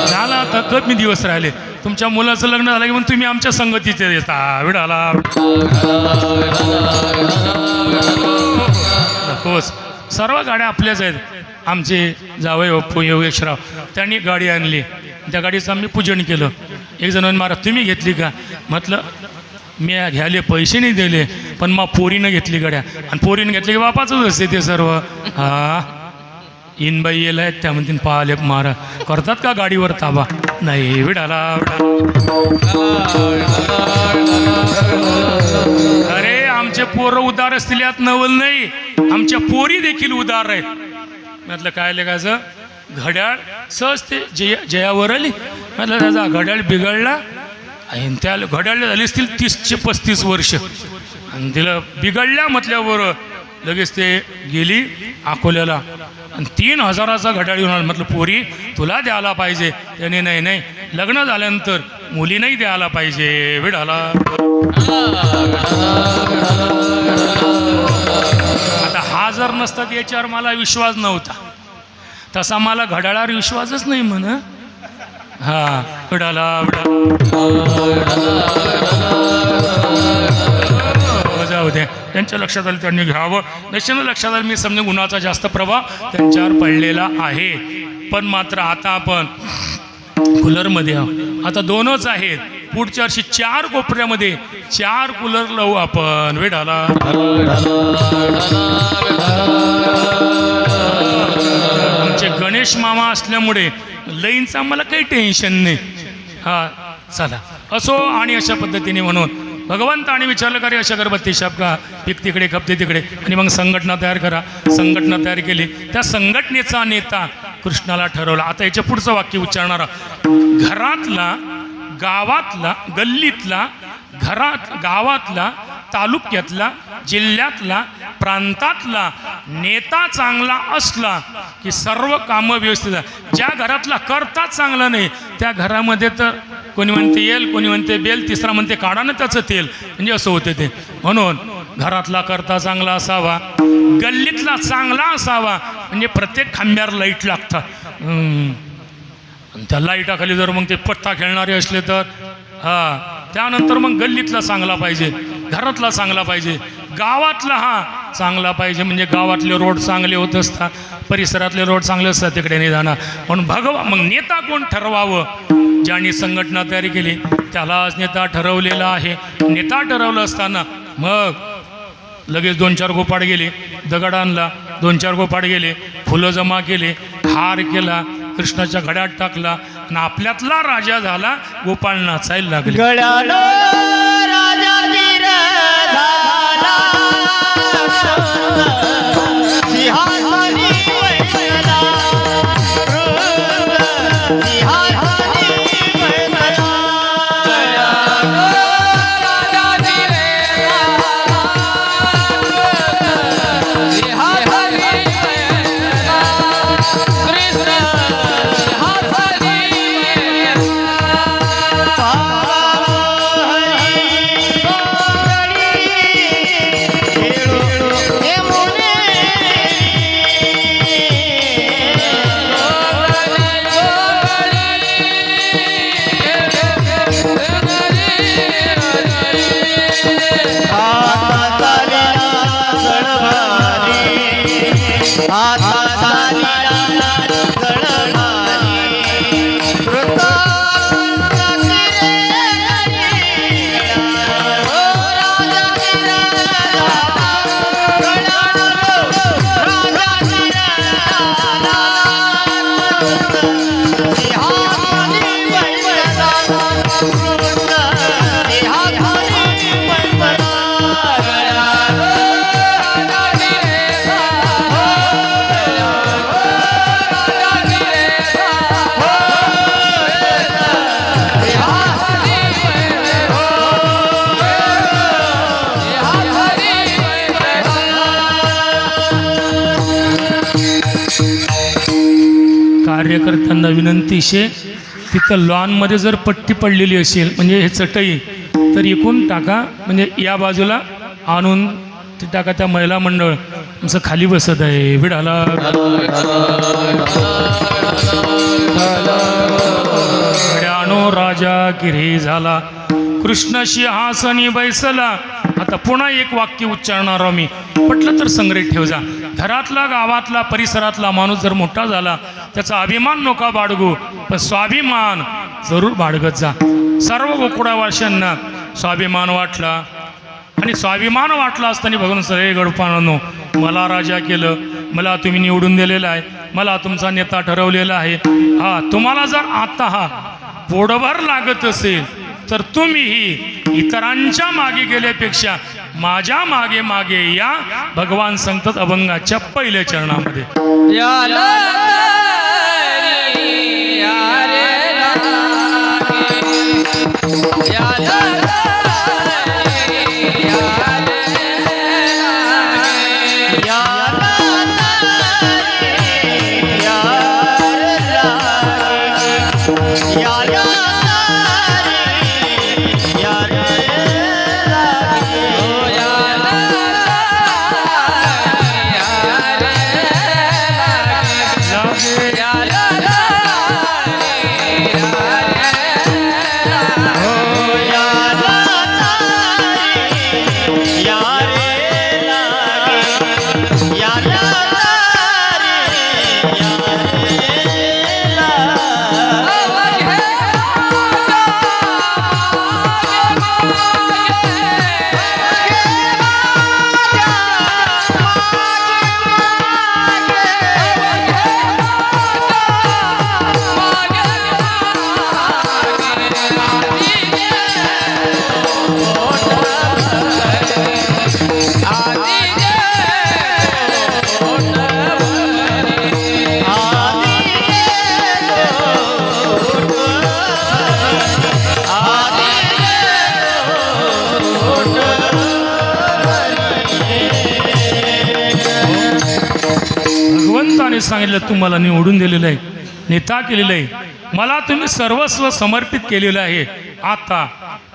झाला आता कमी दिवस राहिले. तुमच्या मुलाचं लग्न झालं की मग तुम्ही आमच्या संगतीचे येता विडाला. नकोस, सर्व गाड्या आपल्याच आहेत. आमचे जावई बाप्पू योगेशराव त्यांनी गाडी आणली. त्या गाडीचं आम्ही पूजन केलं. एक जण महाराज तुम्ही घेतली का? म्हटलं मी घ्यायला पैसे नाही दिले, पण मग पोरीनं घेतली गाड्या. आणि पोरीनं घेतली की बापाचंच असते ते सर्व. इनबाई येला आहेत त्या म्हणतील पाहिले महाराज करतात का गाडीवर ताबा? नाही विडाला. अरे आमचे पोरं उदार असतील यात नवल नाही, आमच्या पोरी देखील उदार आहेत. म्हटलं काय लेखायचं घड्याळ सहज ते जयावर आली. म्हटलं त्याचा घड्याळ बिघडला आणि त्या घड्याळ झाली असतील 30-35 वर्ष आणि तिला बिघडल्या म्हटल्यावर लगेच ते गेली अकोल्याला आणि 3000चा घड्याळ घेऊन आला. म्हटलं पोरी तुला द्यायला पाहिजे. त्याने नाही लग्न झाल्यानंतर मुली नाही द्यायला पाहिजे विडाला. आता हा जर नसतात याच्यावर मला विश्वास नव्हता. तसा मला घड्याळावर विश्वासच नाही म्हण. हा विडाला जाऊ दे. त्यांच्या लक्षात आलं त्यांनी घ्यावं. निश्चित लक्षात आलं. मी समजा गुणाचा जास्त प्रभाव त्यांच्यावर पडलेला आहे. पण मात्र आता आपण कूलरमध्ये आहोत. आता 2च आहेत. पुढच्या वर्षी 4 कोपऱ्यामध्ये 4 कूलर लावू आपण वेडाला. आमचे गणेश मामा असल्यामुळे लाईनचं आम्हाला काही टेन्शन नाही. हा चला असो. आणि अशा पद्धतीने म्हणून भगवंताने विचारलं का रे अशा अगरबत्ती शाप का पीक तिकडे खपते तिकडे, आणि मग संघटना तयार करा. संघटना तयार केली. त्या संघटनेचा नेता कृष्णाला ठरवला. आता याच्या पुढचं वाक्य उच्चारणारा घरातला, गावातला, गल्लीतला, गावातला, तालुक्यातला, जिल्ह्यातला, प्रांतातला नेता चांगला असला की सर्व कामं व्यवस्थित. ज्या घरातला करता चांगला नाही त्या घरामध्ये तर कोणी म्हणते येल, कोणी म्हणते बेल, तिसरा म्हणते काढा ना त्याचं तेल, म्हणजे असं होते ते. म्हणून घरातला करता चांगला असावा, गल्लीतला चांगला असावा, म्हणजे प्रत्येक खांब्यावर लाईट लागतात. त्या लाईटाखाली जर मग ते पत्ता खेळणारे असले तर त्यानंतर मग गल्लीतला चांगला पाहिजे, घरातला चांगला पाहिजे, गावातला चांगला पाहिजे, म्हणजे गावातले रोड चांगले होत असतात, परिसरातले रोड चांगले असतात, तिकडे नाही जाणार. म्हणून मग नेता कोण ठरवावं, ज्यांनी संघटना तयारी केली त्यालाच नेता ठरवलेला आहे. नेता ठरवलं असताना मग लगेच 2-4 गोपाड गेले, दगड आणला, 2-4 गोपाड गेले, फुलं जमा केले, हार केला, कृष्णाच्या घड्यात टाकला, आणि आपल्यातला राजा झाला. गोपाळ नाचायला लागले. गळ्याला राजाधीर झाला, सिंहासनी बैठला, सिंहासनी बैठला. गळ्याला राजाधीर झाला, सिंहासनी बैठला, कृष्ण कार्यकर्त्यांना विनंती शे, तिथं लॉनमध्ये जर पट्टी पडलेली असेल म्हणजे हे चटई, तर इकून टाका, म्हणजे या बाजूला आणून ती टाका. त्या महिला मंडळ आमचं खाली बसत आहे. विडाला विड्यानो राजा गिरी झाला, कृष्ण सिंहासनी बैसला. आता पुन्हा एक वाक्य उच्चारणार मी, पटलं तर संग्रहित ठेव जा. घरातला, गावातला, परिसरातला माणूस जर मोठा झाला त्याचा अभिमान नका बाळगू, पण स्वाभिमान जरूर बाळगत जा. सर्व गोकुळावासियांना स्वाभिमान वाटला, आणि स्वाभिमान वाटला असताना भगवान सगळे गडपानो मला राजा केलं, मला तुम्ही निवडून दिलेलं आहे, मला तुमचा नेता ठरवलेला आहे. तुम्हाला जर आता पोटभर लागत असेल तर तुम्हीही इतरांच्या मागे गेल्यापेक्षा माझ्या मागे मागे या. भगवान सांगतात अभंगाच्या पहिल्या चरणामध्ये. वेळेस सांगितलं तुम्हाला निवडून दिलेलं आहे, नेता केलेलं आहे, मला तुम्ही सर्वस्व समर्पित केलेलं आहे. आता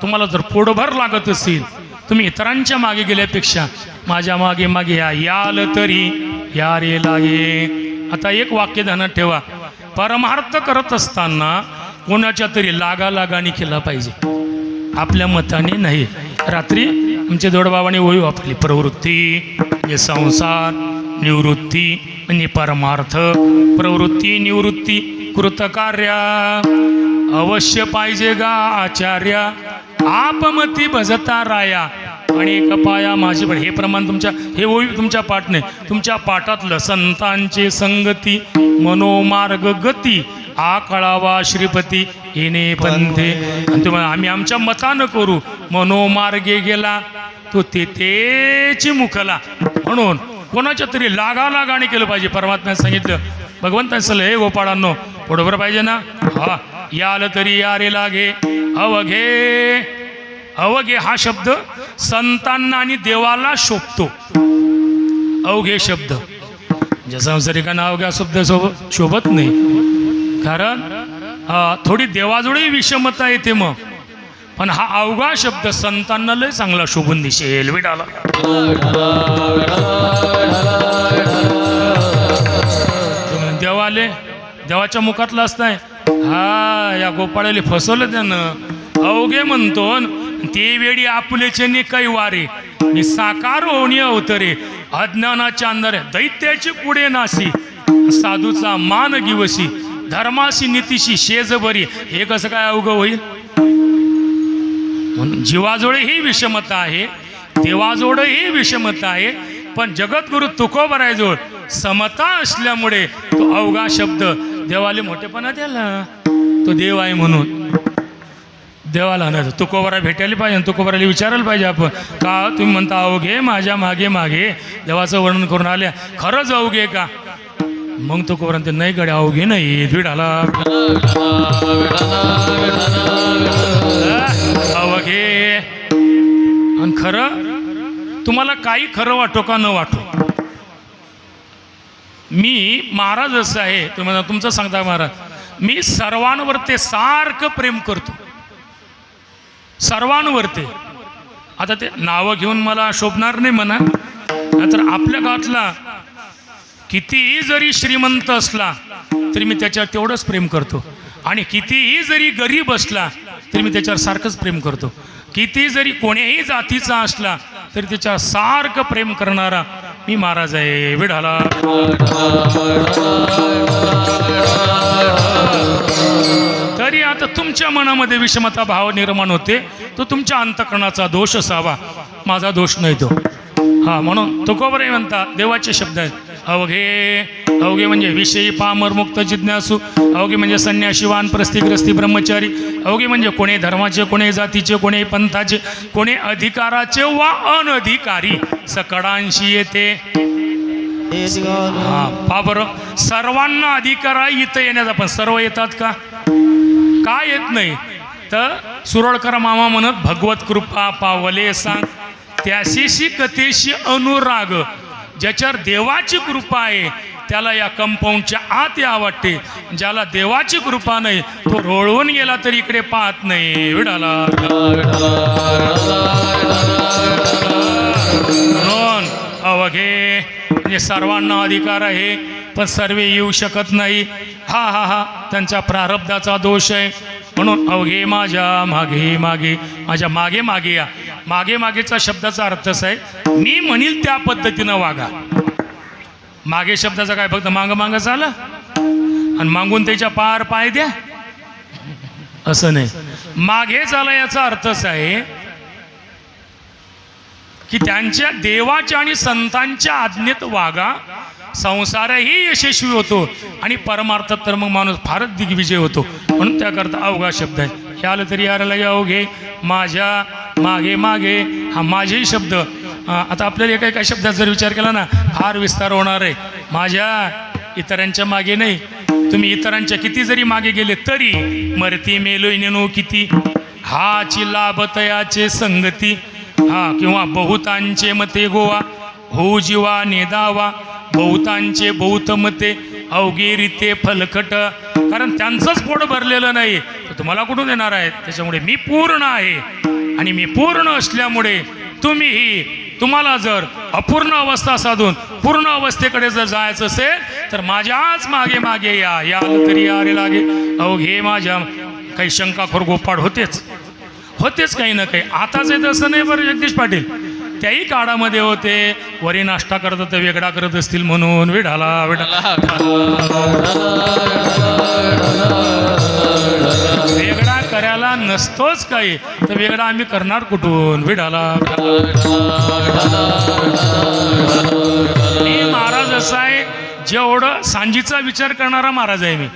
तुम्हाला जर पोटभर लागत असेल, तुम्ही इतरांच्या मागे गेल्यापेक्षा माझ्या मागे मागे याल तरी या रे लागे. आता एक वाक्य ध्यानात ठेवा, परमार्थ करत असताना कोणाच्या तरी लागालागाने केला पाहिजे, आपल्या मताने नाही. रात्री आमच्या दोडबाबाने ओळी वापरली, प्रवृत्ती म्हणजे संसार, निवृत्ती म्हणजे परमार्थ. प्रवृत्ती निवृत्ती कृतकार्या, अवश्य पाहिजे गा आचार्या, आपमती भजता राया अनेक पाया माझी. पण हे प्रमाण तुमच्या, हे ओळी तुमच्या पाठ नाही, तुमच्या पाठातलं संतांचे संगती मनोमार्ग गती आ कळावा श्रीपती येणे पंथे. आणि तुम्हाला आम्ही आमच्या मतानं करू, मनोमार्गे गेला तो तेची मुखला. म्हणून कोणाच्या तरी लागालागाने केलं पाहिजे. परमात्म्याने सांगितलं, भगवंताने सांगितलं, हे गोपाळांनो बरोबर पाहिजे ना, हा याल तरी या रे लागे. अवघे, अवघे हा शब्द संतांना आणि देवाला शोभतो. अवघे शब्द म्हणजे संसारिकांना अवघ्या शब्द शोभत नाही, कारण थोडी देवाजोळी विषमता येते. मग पण हा अवघा शब्द संतांना लय चांगला शोभून दिसेल. विडाला देवाले, देवाच्या मुखातला असताय, हा या गोपाळाला फसवलं त्यानं. अवघे म्हणतो, ते वेळी आपुलेचे काही वारे मी साकार होणी अवतरे, अज्ञानाच्या अंधारे दैत्याची पुढे नासी, साधूचा मान गिवसी, धर्माशी नीतीशी शेज बरी. हे कसं काय अवघं होईल? म्हणून जीवाजोळे ही विषमता आहे, देवाजोड ही विषमता आहे, पण जगद्गुरु तुकोबरायजवळ समता असल्यामुळे तो अवघा शब्द देवाले मोठेपणा द्याला. तो देव आहे म्हणून देवाला नाही, तुकोबरा भेटायला पाहिजे, तुकोबराला विचारायला पाहिजे आपण, का तुम्ही म्हणता अवघे माझ्या मागे मागे देवाचं वर्णन करून आल्या, खरंच अवघे का? मग तुकोबरा ते नाही गड्या अवघे नाही, विडाला अवघे. आणि खरं तुम्हाला काही खरं वाटो का न वाटो, मी महाराज असं आहे, तुम्हाला तुमचं सांगता महाराज, मी सर्वांवर ते सारखं प्रेम करतो, सर्वांवर ते. आता ते नावं घेऊन मला शोभणार नाही म्हणा, नाहीतर आपल्या गावातला कितीही जरी श्रीमंत असला तरी मी त्याच्यावर तेवढंच प्रेम करतो, आणि कितीही जरी गरीब असला तरी मी त्याच्यावर सारखंच प्रेम करतो. किती जरी कोण्याही जातीचा असला तरी त्याच्यावर सारखं प्रेम करणारा मी महाराज आहे. विडाला तरी आता तुमच्या मनामध्ये विषमता भाव निर्माण होते, तो तुमच्या अंतःकरणाचा दोष असावा, माझा दोष नाही तो. हा म्हणून तुकोबरे म्हणतात, देवाचे शब्द आहेत. अवघे, अवघे म्हणजे विषयी पामर मुक्त जिज्ञासू, अवघे म्हणजे संन्यासी वानप्रस्थी ग्रस्ती ब्रह्मचारी, अवघे म्हणजे कोणी धर्माचे, कोणी जातीचे, कोणी पंथाचे, कोणी अधिकाराचे वा अनधिकारी सकडांशी येते. हा पा बरं, सर्वांना अधिकार आहे इथं येण्याचा, पण सर्व येतात का? का येत नाही? तर सुरळकर मामा म्हणत, भगवत कृपा पावले सांग त्याशीशी कथेशी अनुराग. ज्याच्यावर देवाची कृपा आहे त्याला या कंपाऊंडच्या आत या वाटते, ज्याला देवाची कृपा नाही तो रोळवून गेला तरी इकडे पाहत नाही. विडाला म्हणून अवघे म्हणजे सर्वांना अधिकार आहे, पण सर्व येऊ शकत नाही. हा हा हा त्यांच्या प्रारब्धाचा दोष आहे. म्हणून अवघे माझ्या मागे मागे, माझ्या मागे मागे या. मागे मागेचा शब्दाचा अर्थच आहे, मी म्हणील त्या पद्धतीनं वागा. मागे शब्दाचा काय फक्त मागं मागं झालं आणि मागून त्याच्या पार पाय द्या असं नाही. मागे झाला याचा अर्थच आहे की त्यांच्या देवाच्या आणि संतांच्या आज्ञेत वागा, संसारही यशस्वी होतो आणि परमार्थात तर मग माणूस फारच दिग्विजय होतो. म्हणून त्याकरता अवघा शब्द आहे. हे आलं तरी यायला लागे अवघे माझ्या मागे मागे. हा माझेही शब्द आता आपल्याला एका एका शब्दाचा जर विचार केला ना फार विस्तार होणार आहे. माझ्या इतरांच्या मागे नाही, तुम्ही इतरांच्या किती जरी मागे गेले तरी मरती मेलोय नेनो किती, हाची लाभतयाचे संगती. हा किंवा बहुतांचे मते गोवा, हो जीवा नेदावा, बहुतांचे बहुत मते अवघे रीते फलकट, कारण त्यांचंच पोट भरलेलं नाही तर तुम्हाला कुठून देणार आहेत. त्याच्यामुळे मी पूर्ण आहे आणि मी पूर्ण असल्यामुळे तुम्हाला जर अपूर्ण अवस्था साधून पूर्ण अवस्थेकडे जर जायचं असेल तर माझ्याच मागे मागे या तरी यारे लागे. अवघे माझ्या काही शंकाखोर गोपाळ होतेच काही ना काही. आताच येत असं नाही बरं जगदीश पाटील, त्याही काळामध्ये होते. वरी नाश्ता करत तर वेगळा करत असतील म्हणून विढाला वेगळा करायला नसतोच काही तर वेगळा आम्ही करणार कुठून विढाला. मी महाराज असा आहे जेवढं सांजीचा विचार करणारा महाराज आहे मी.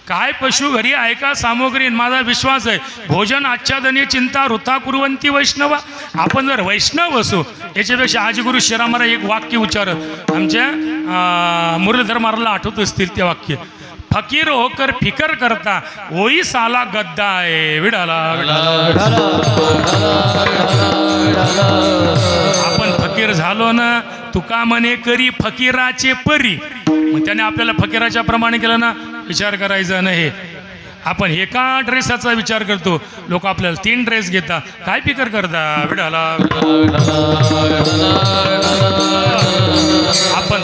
काय पशु घरी ऐका सामग्री, माझा विश्वास आहे भोजन आच्छादनी चिंता वृथा कुर्वंती वैष्णवा. आपण जर वैष्णव असू याच्यापेक्षा आजगुरु शिरामारा एक वाक्य उच्चारत आमच्या मुरलीधर महाराजला आठवत असतील ते वाक्य, फकीर होकर फिकर करता ओई साला गद्दा आहे विडाला. आपण फकीर झालो ना, तुका म्हणे करी फकीराचे परी, मग त्याने आपल्याला फकीराच्या प्रमाणे केलं ना, विचार करायचा नाही. आपण एका ड्रेसाचा विचार करतो, लोक आपल्याला 3 ड्रेस घेतात, काय फिकर करता विडाला. आपण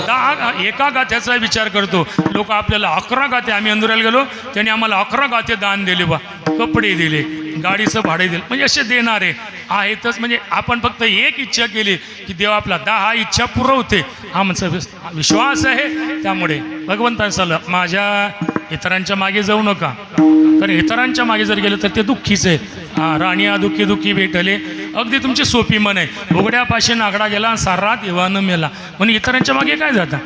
एका गाथ्याचा विचार करतो, लोक आपल्याला 11 गाथे, आम्ही अंदुराला गेलो त्यांनी आम्हाला 11 गाथे दान दिले, बा कपडे दिले, गाडीचं भाडे दिलं, म्हणजे असे देणारे आहेतच. म्हणजे आपण फक्त एक इच्छा केली की देव आपला 10 इच्छा पुरवते, आमचा विश्वास आहे. त्यामुळे भगवंताने सांगितलं माझ्या इतरांच्या मागे जाऊ नका, कारण इतरांच्या मागे जर गेलं तर ते दुःखीच आहे. राणी दुःखी दुःखी भेटले, अगदी तुमची सोपी मन आहे. उघड्यापाशी नागडा गेला सारा देवानं मेला, म्हणून इतरांच्या मागे काय जाता.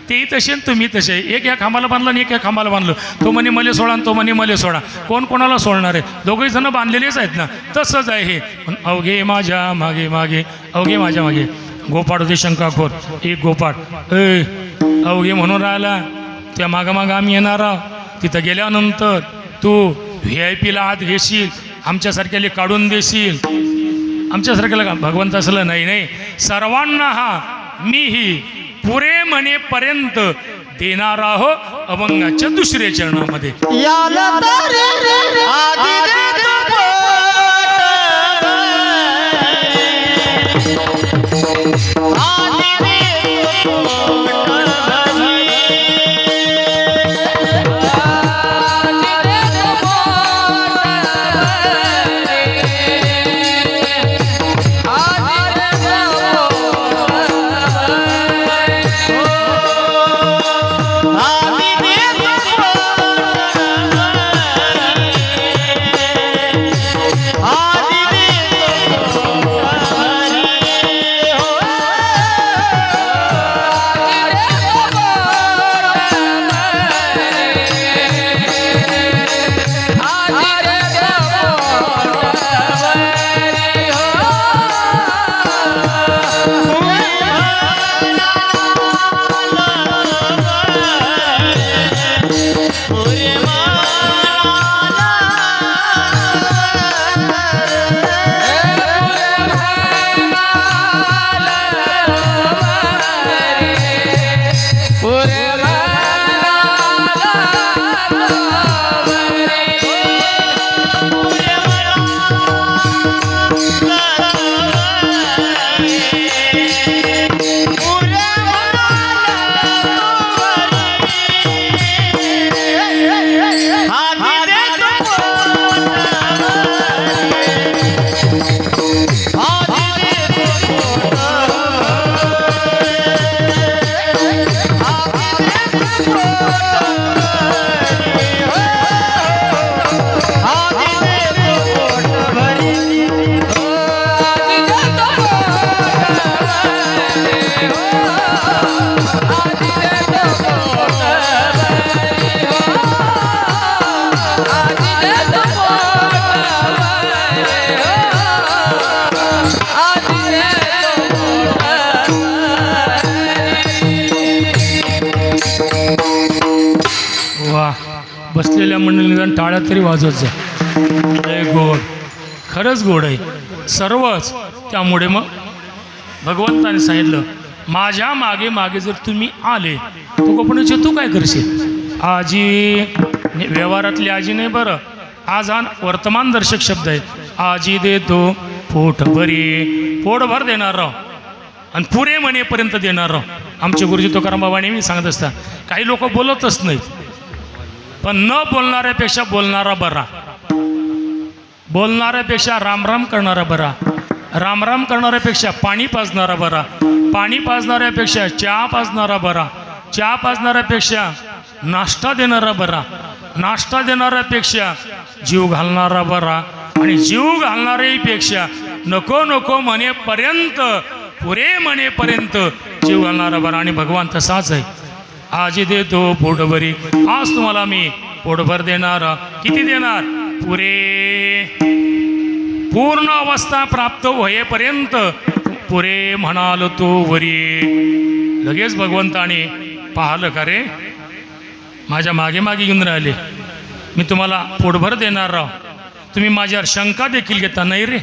तेही तसे तुम्ही तसे, एक या खांबाला बांधलं आणि एक या खांबाला बांधलं, तो म्हणे मले सोडा आणि तो म्हणे मले सोडा, कोण कोणाला सोडणार आहे. दोघंही जण बांधलेलेच आहेत ना, तसंच आहे हे. पण अवघे माझ्या मागे मागे, अवघे माझ्या मागे. गोपाळ होते शंकाखोर, एक गोपाळ अवघे म्हणून राहिला, त्या मागं मागं आम्ही येणार आहोत. तिथं गेल्यानंतर तू VIP आत घेशील, आमच्यासारख्याला काढून देशील, आमच्यासारख्याला. भगवंत असलं नाही, सर्वांना मीही पुरे म्हणेपर्यंत देणार आहो अभंगाच्या 2ऱ्या चरणामध्ये. बसलेल्या मंडळींना टाळ्या तरी वाजवत जा. लय गोड, खरंच गोड आहे सर्वच. त्यामुळे मग भगवंताने सांगितलं माझ्या मागे मागे जर तुम्ही आले तो कोपणाचे तू काय करशील? आजी व्यवहारातली आजी नाही बरं, आज हा वर्तमानदर्शक शब्द आहे. आजी देतो पोटभरी, पोटभर देणार राव आणि पुरे म्हणेपर्यंत देणार राव. आमचे गुरुजी तुकाराम बाबा नेहमी सांगत असतात, काही लोक बोलतच नाहीत, पण न बोलणाऱ्यापेक्षा बोलणारा बरा, बोलणाऱ्यापेक्षा रामराम करणारा बरा, रामराम करणाऱ्यापेक्षा पाणी पाजणारा बरा, पाणी पाजणाऱ्यापेक्षा चहा पाजणारा बरा, चहा पाजणाऱ्यापेक्षा नाश्ता देणारा बरा, नाश्ता देणाऱ्यापेक्षा जीव घालणारा बरा, आणि जीव घालणाऱ्यापेक्षा नको नको म्हणेपर्यंत, पुरे म्हणेपर्यंत जीव घालणारा बरा. आणि भगवान तसाच आहे. आजी देतो पोटभरी, आज तुम्हाला मी पोटभर देणार. किती देणार? पुरे, पूर्ण अवस्था प्राप्त होईपर्यंत पुरे म्हणाल तो वरी. लगेच भगवंताने पाहिलं का रे, माझ्या मागे मागे घेऊन राहिले, मी तुम्हाला पोटभर देणार राव, तुम्ही माझ्यावर शंका देखील घेता नाही रे.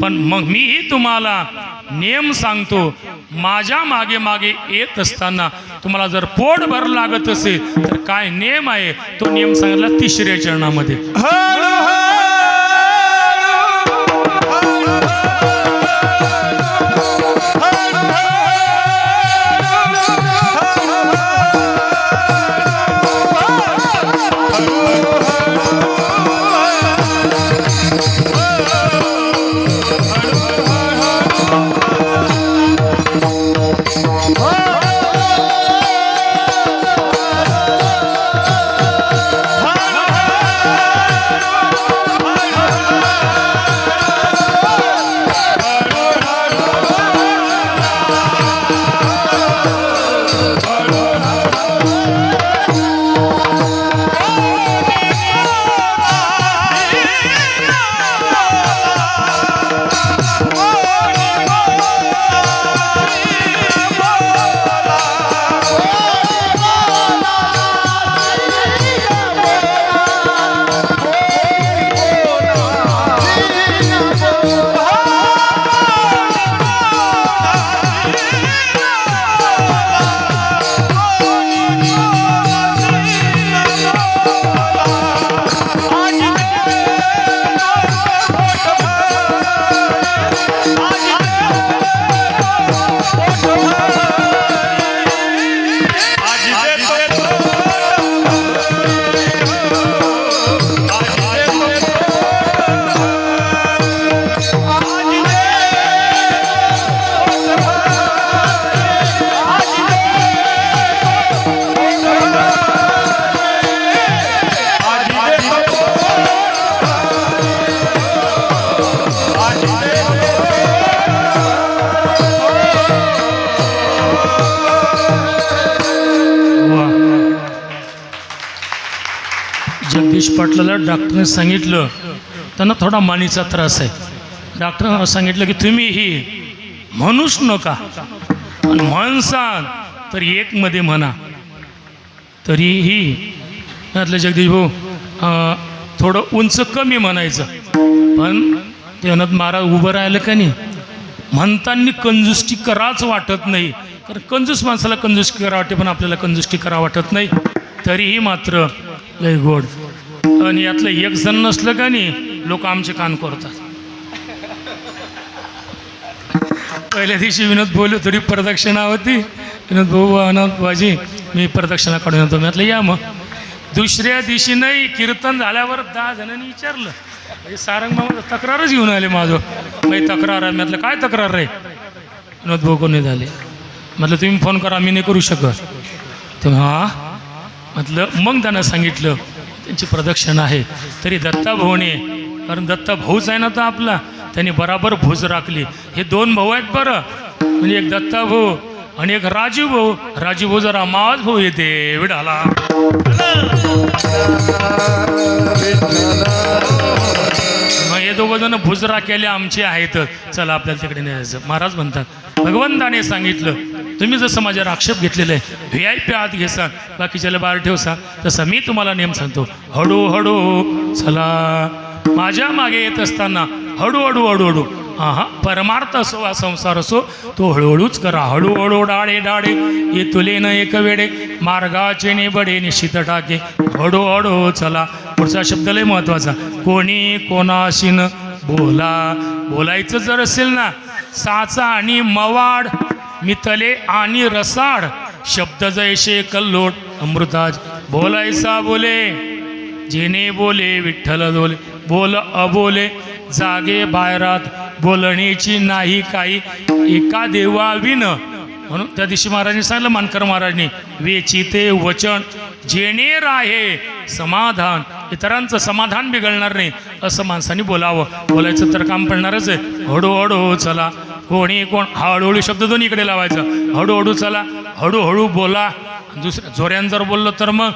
पण मग मीही तुम्हाला नियम सांगतो, माझ्या मागे मागे येत असताना तुम्हाला जर पोटभर लागत असेल तर काय नियम आहे, तो नियम सांगितला 3ऱ्या चरणामध्ये. जगदीश पाटलाला डॉक्टरने सांगितलं, त्यांना थोडा मानेचा त्रास आहे. डॉक्टरांना सांगितलं की तुम्ही ही म्हणूच नका, आणि म्हणसाल तर एकमध्ये म्हणा. तरीही म्हटलं जगदीश भाऊ थोडं उंच कमी म्हणायचं. पण ते म्हणत महाराज उभं राहिलं का नाही, म्हणताना कंजूष्टी कराच वाटत नाही, कारण कंजूस माणसाला कंजूष्टी करा वाटते, पण आपल्याला कंजूष्टी करा वाटत नाही. तरीही मात्र लय गोड. आणि यातलं एक जण नसलं का नाही, लोक आमचे कान करतात. पहिल्या दिवशी विनोद बोललो, थोडी प्रदक्षिणा होती, विनोद भाऊ अनाथ बाजी मी प्रदक्षिणा काढून येतो. म्हटलं या मग. दुसऱ्या दिवशी नाही, कीर्तन झाल्यावर 10 जणांनी विचारलं, सारंग मामा तक्रारच घेऊन आले माझं. माझी तक्रार आहे. म्हटलं काय तक्रार आहे? विनोद भाऊ कोणी झाले. म्हटलं तुम्ही फोन करा, मी नाही करू शकत. तेव्हा हां म्हटलं, मग त्यांना सांगितलं त्यांची प्रदक्षिणा आहे. तरी दत्ता भाऊने, कारण दत्ता भाऊच आहे ना तर आपला, त्यांनी बराबर भुज राखली. हे 2 भाऊ आहेत बरं, म्हणजे एक दत्ता भाऊ आणि एक राजू भाऊ. राजू भाऊ जरा मावाज भाऊ येते विडाला. मग हे 2 जण भुज राखेले आमचे आहेत, चला आपल्याला तिकडे न्यायचं. महाराज म्हणतात भगवंताने सांगितलं, तुम्ही जसं माझ्यावर आक्षेप घेतलेला आहे, VIP आत घेसा, बाकीच्याला बाहेर ठेवसा, तसं मी तुम्हाला नियम सांगतो. हळूहळू चला. माझ्या मागे येत असताना हळूहळू हळूहळू हा परमार्थ असो वा संसार असो तो हळूहळूच करा. हळूहळू डाळे डाळे ये तुले न एक वेडे मार्गाचे निबडे निश्चित टाके हळूहळू चला. पुढचा शब्द लय महत्वाचा. कोणी कोणाशीन बोला. बोलायचं जर असेल ना साचा आणि मवाड मितले आणि रसाड शब्द जैसे कल्लोड अमृताज बोलायचा बोले जेने बोले विठ्ठल बोले बोल अबोले जागे बाहेरात बोलण्याची नाही काही एका देवाविन. म्हणून त्या दिवशी महाराजांनी सांगितलं मानकर महाराजांनी वेचिते वचन जेणे राहे समाधान. इतरांचं समाधान बिघडणार नाही असं माणसाने बोलावं. बोलायचं तर काम पडणारच आहे. हळूहळू चला. कोणी कोण हळूहळू शब्द दोन्ही इकडे लावायचा. हळूहळू चला हळूहळू बोला. दुसऱ्या जोऱ्यानं जर बोललं तर मग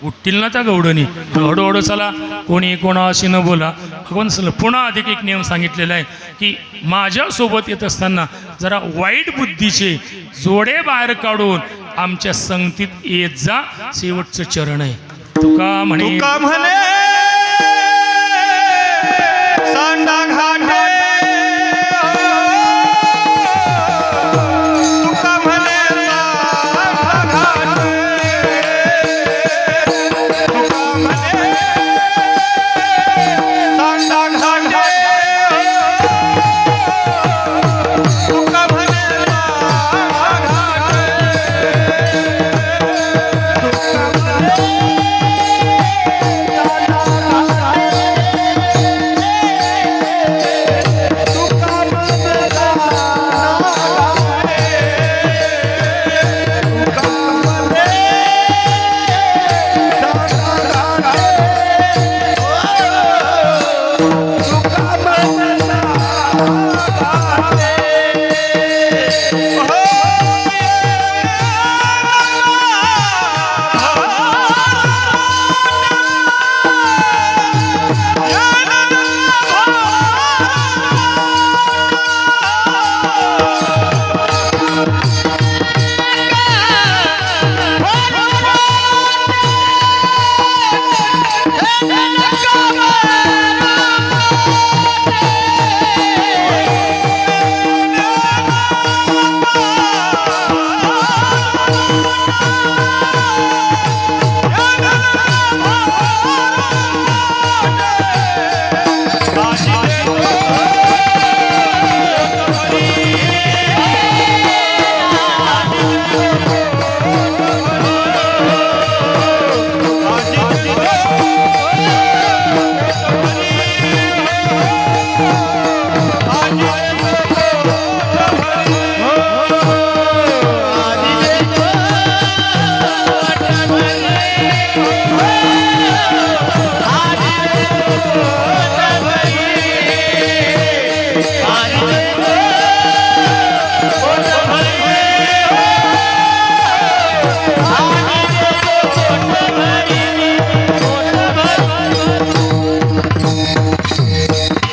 उठतील ना त्या गवडणी. हळूहळू चला कोणी कोणाशी न बोला. भगवान सल्ला पुन्हा अधिक एक नियम सांगितलेला आहे की माझ्यासोबत येत असताना जरा वाईट बुद्धीचे जोडे बाहेर काढून आमच्या संगतीत येत जा. शेवटचं चरण आहे. तुका म्हणे सांडा घाटे तुका म्हणे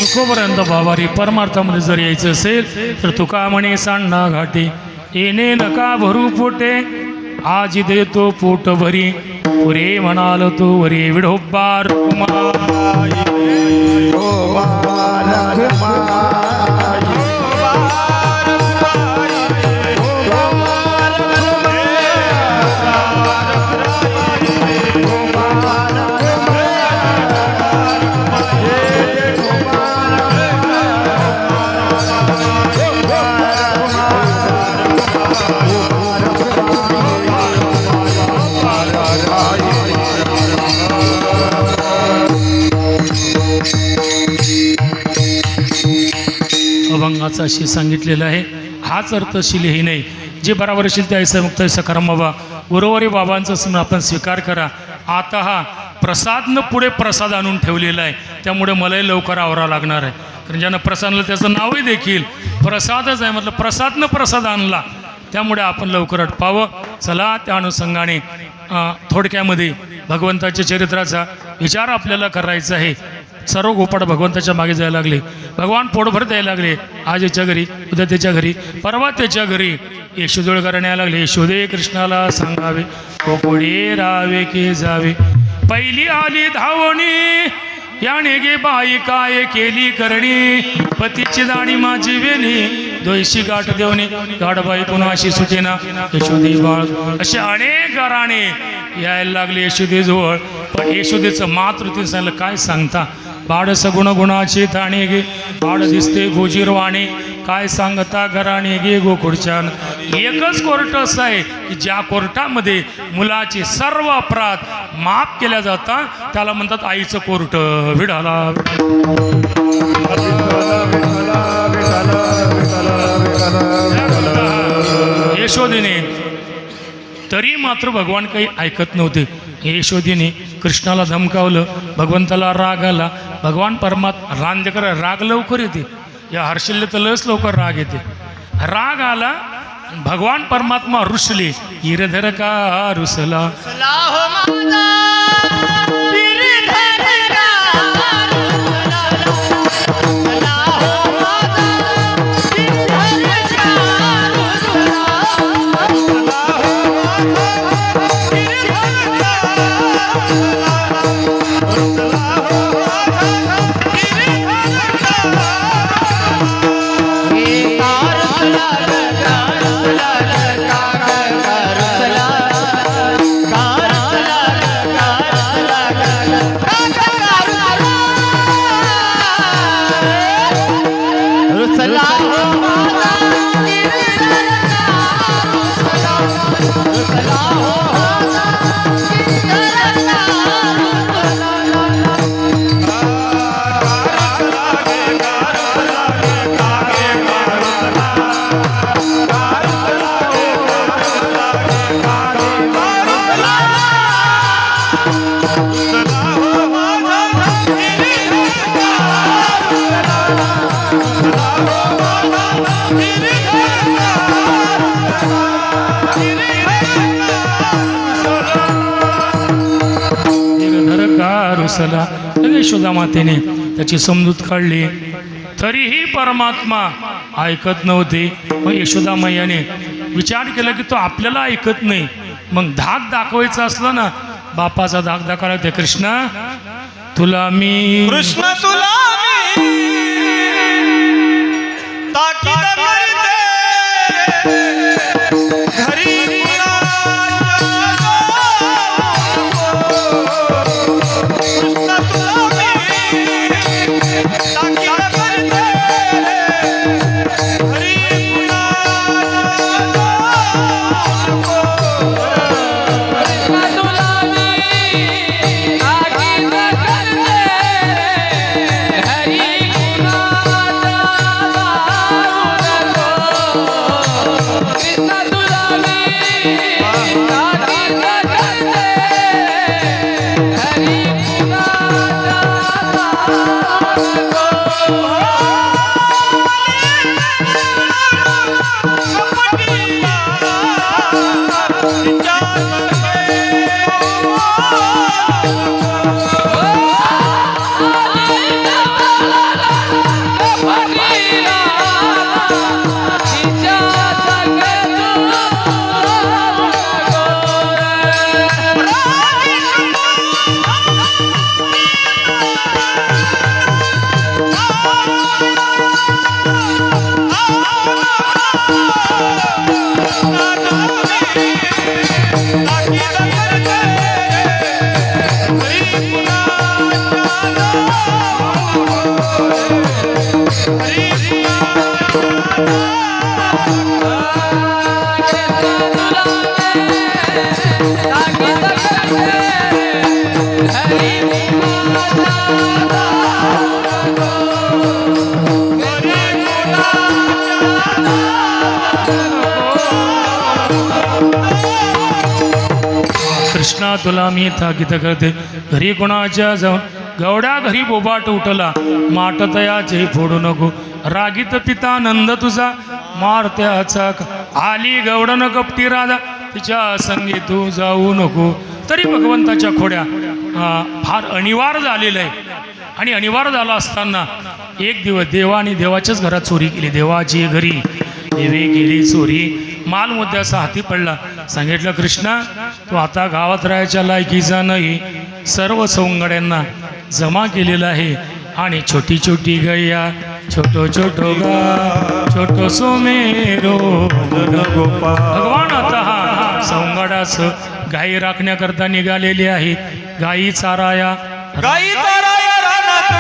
तुकोपर्यंत बाबारी परमार्थामध्ये जर यायचं असेल तर तुका म्हणे सांडा घाटे येणे नका भरू पोटे आज देतो पोट भरी पुरे म्हणाल तो वरी विढोबार अभंगाचा अशी सांगितलेलं आहे. हाच अर्थ शिले हे नाही जे बराबर असेल ते ऐसा मुक्त ऐसा करा बाबा. बरोबरी बाबांचा समजा आपण स्वीकार करा. आता हा प्रसादनं पुढे प्रसाद आणून ठेवलेला आहे त्यामुळे मलाही लवकर आवरावं लागणार आहे. कारण ज्यानं प्रसाद आणलं त्याचं नावही देखील प्रसादच आहे. म्हटलं प्रसादनं प्रसाद आणला त्यामुळे आपण लवकर अटपावं. चला त्या अनुषंगाने थोडक्यामध्ये भगवंताच्या चरित्राचा विचार आपल्याला करायचा आहे. सर्व गोपाळ भगवंताच्या मागे जायला लागले. भगवान पोटभर द्यायला लागले. आज याच्या घरी उद्या त्याच्या घरी परवा त्याच्या घरी यशोदोळ करण्याला लागले. यशोदे कृष्णाला सांगावे कोकोडे रावे की जावे पहिली आली धावणी याने गे बाई काय केली करणी पतीची दाणी माझी वेणी दोयशी गाठ देवणी गाडबाई कुणाशी सुटेना यशोदे बाळ असे अनेक गाराणे यायला लागले यशोदेजवळ. पण यशोदेचं मातृतीने सांगितलं काय सांगता बाळ सगुण गुणाची थाणे गे बाळ दिसते गोजीरवाणे काय सांगता घराणे गे गोकुळच्यान. एकच कोर्ट असं आहे की ज्या कोर्टामध्ये मुलाचे सर्व अपराध माफ केल्या जातात त्याला म्हणतात आईचं कोर्ट. विढाला यशोदेने तरी मात्र भगवान काही ऐकत नव्हते. यशोदेने कृष्णाला धमकावलं, भगवंताला राग आला. भगवान राग राग लवकर येते, या हर्षल्य तर लस लवकर राग येते. राग आला भगवान परमात्मा रुसले. गिरधर का रुसला रुसला. यशोदा मातेने त्याची समजूत काढली तरीही परमात्मा ऐकत नव्हते. मग यशोदा मैयाने विचार केला की तो आपल्याला ऐकत नाही, मग धाक दाखवायचा असलं ना बापाचा धाक दाखवायला ते कृष्णा तुला मी कृष्ण तुला ताकीद करते घरी कृष्णा तुला मी ताकीद करते घरी कोणाच्या जाऊन गवड्या घरी बोबाट उठला माट तयाचे फोडू नको रागीत पिता नंद तुझा मारत्याचा आली गवडन कपटी राधा तिच्या संगी तू जाऊ नको. तरी भगवंताच्या खोड्या फार अनिवार्य झालेलं आहे. आणि अनिवार्य झाला असताना एक दिवस देवाने देवाच्याच घरात चोरी केली. देवाची घरी देवी गेली चोरी, माल मुद्द्याचा हाती पडला. सांगितलं कृष्णा तू आता गावात राहायच्या लायकीचा नाही, सर्व सौंगड्यांना जमा केलेला आहे आणि छोटी छोटी गैया छोटो छोटो गा छोटो सोमेरो भगवान आता हा सौंगाडास गायी राखण्याकरता निघालेले आहेत. गायी चाराया गाई चाराया रानात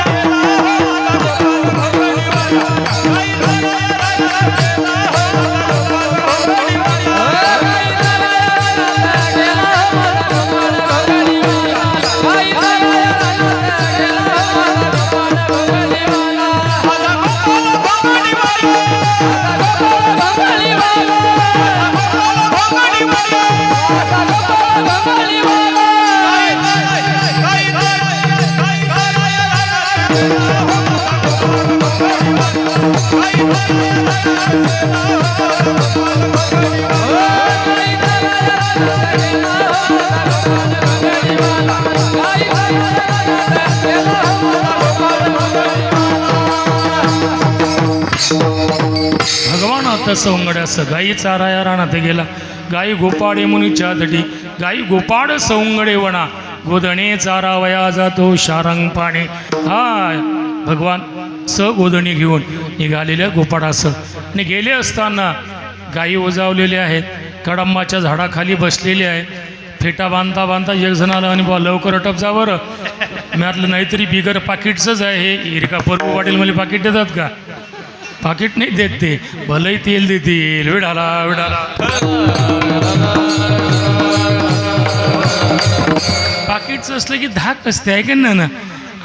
भगवान आता सौंगड्यास गायी चाराया रानात गेला. गायी गोपाडे मुनीच्या तटी गायी गोपाड सौंगडे वणा गोधणे चारावया जातो शारंग पाणी. हाय भगवान गोधणी घेऊन निघालेल्या गोपाडास आणि गेले असताना गायी ओजावलेल्या आहेत. कडंबाच्या झाडाखाली बसलेले आहेत. फेटा बांधता बांधता एक जण आला आणि बा लवकर अटप जा बरं. मी म्हटलं नाहीतरी बिगर पाकिटचंच आहे हे इरका परवा वाटेल मला पाकिट देतात का? पाकिट नाही देत ते भलंही तेल देतील. विडाला विडाला पाकिटचं असलं की धाक असते आहे का ना.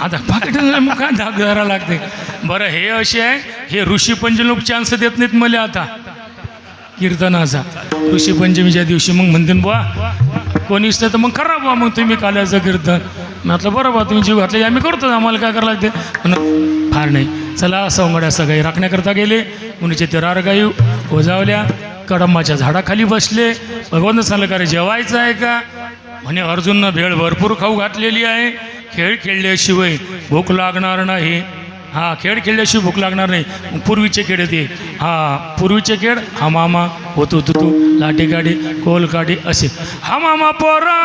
आता पाकिट मग काय धाक धरा लागते. बरं हे असे आहे हे ऋषी पंचलोक चान्स देत नाहीत मला आता कीर्तनाचा. ऋषी पंचमीच्या दिवशी मग म्हणते बुवा कोणीच तर मग करा बुवा मग तुम्ही काल्याचं कीर्तन. म्हटलं बरं बा तुम्ही जीव घातले आम्ही करतो आम्हाला काय करावं लागते. पण फार नाही चला सौंगड्या सगळी राखण्याकरता गेले. मुनीचे तेरार गायी ओजावल्या. कडंबाच्या झाडाखाली बसले. भगवंत सांगलं का रे जेवायचं आहे का? म्हणे अर्जुननं भेळ भरपूर खाऊ घातलेली आहे. खेळ खेळल्याशिवाय भूक लागणार नाही. हा खेळ खेळल्याशिवाय भूक लागणार नाही. मग पूर्वीचे खेळ ते हा पूर्वीचे खेळ हा मामा होतो तू लाठी गाडी कोल काडी असे हा मामा पोरा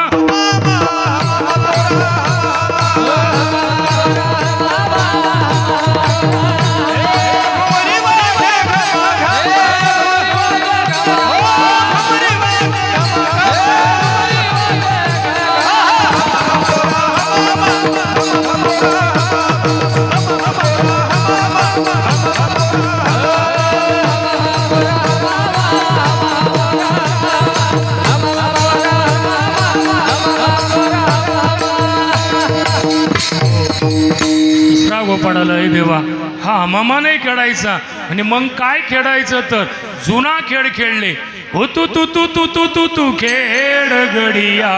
गोपाळाला देवा हा मामा नाही खेळायचा. आणि मग काय खेळायचं तर जुना खेळ खेळले. हो तू तू तू तू तू तू तू खेळ गडिया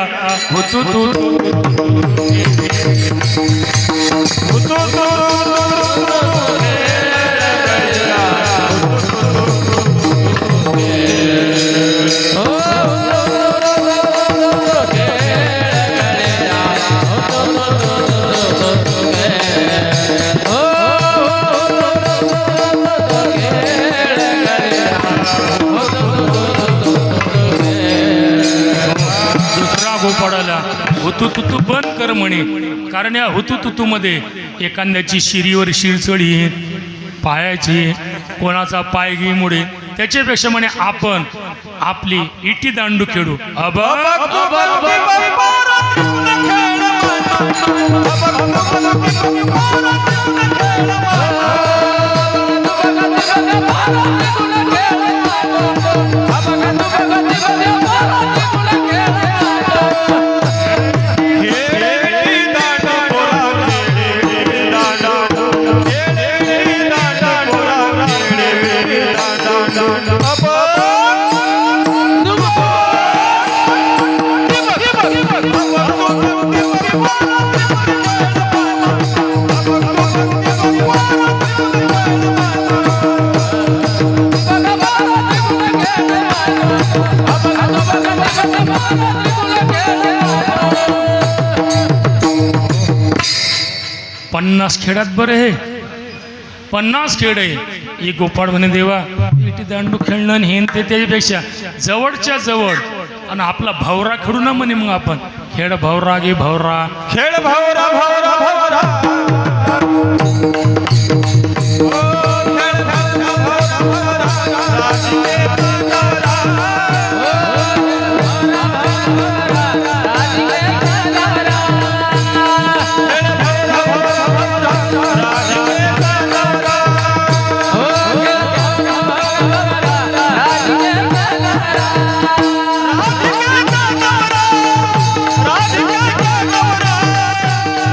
हो तू तू गोपाळाला हुतू तुतू बंद कर म्हणे. कारण या हुतू तुतूमध्ये एखाद्याची शिरीवर शिरचळ येईल पायाची कोणाचा पाय मुळे त्याच्यापेक्षा म्हणे आपण आपली इटी दांडू खेळू. पन्नास खेळात बरं हे 50 खेळ आहे. ही गोपाळ म्हणे देवा इटी दांडू खेळणं आणि हे ते त्याच्यापेक्षा जवळच्या जवळ आणि आपला भावरा खेळू ना म्हणे. मग आपण खेळ भवरा गे भवरा खेळ भवरा भवरा भवरा ओ खेळ भवरा भवरा भवरा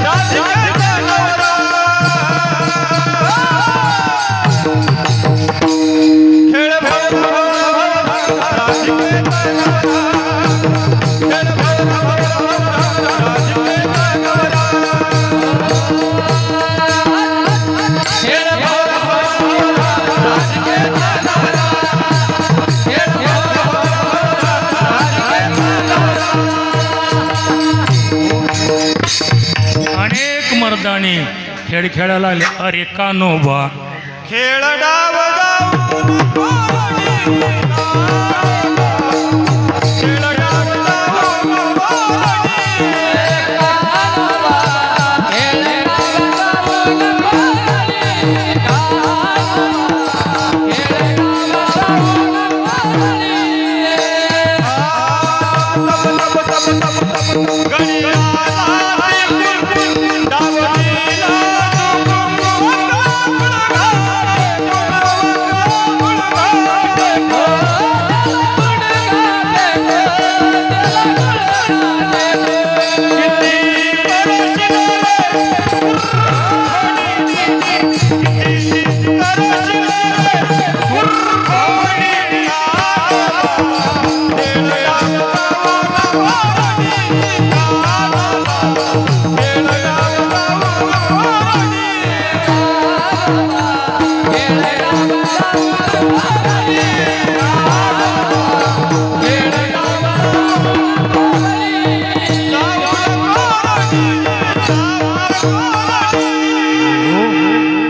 राधिके कंगारा अनेक मर्दानी खेळ खेळायला लागले. अरे कानोबा खेळ डाव जाऊन खेळ डाव जाऊन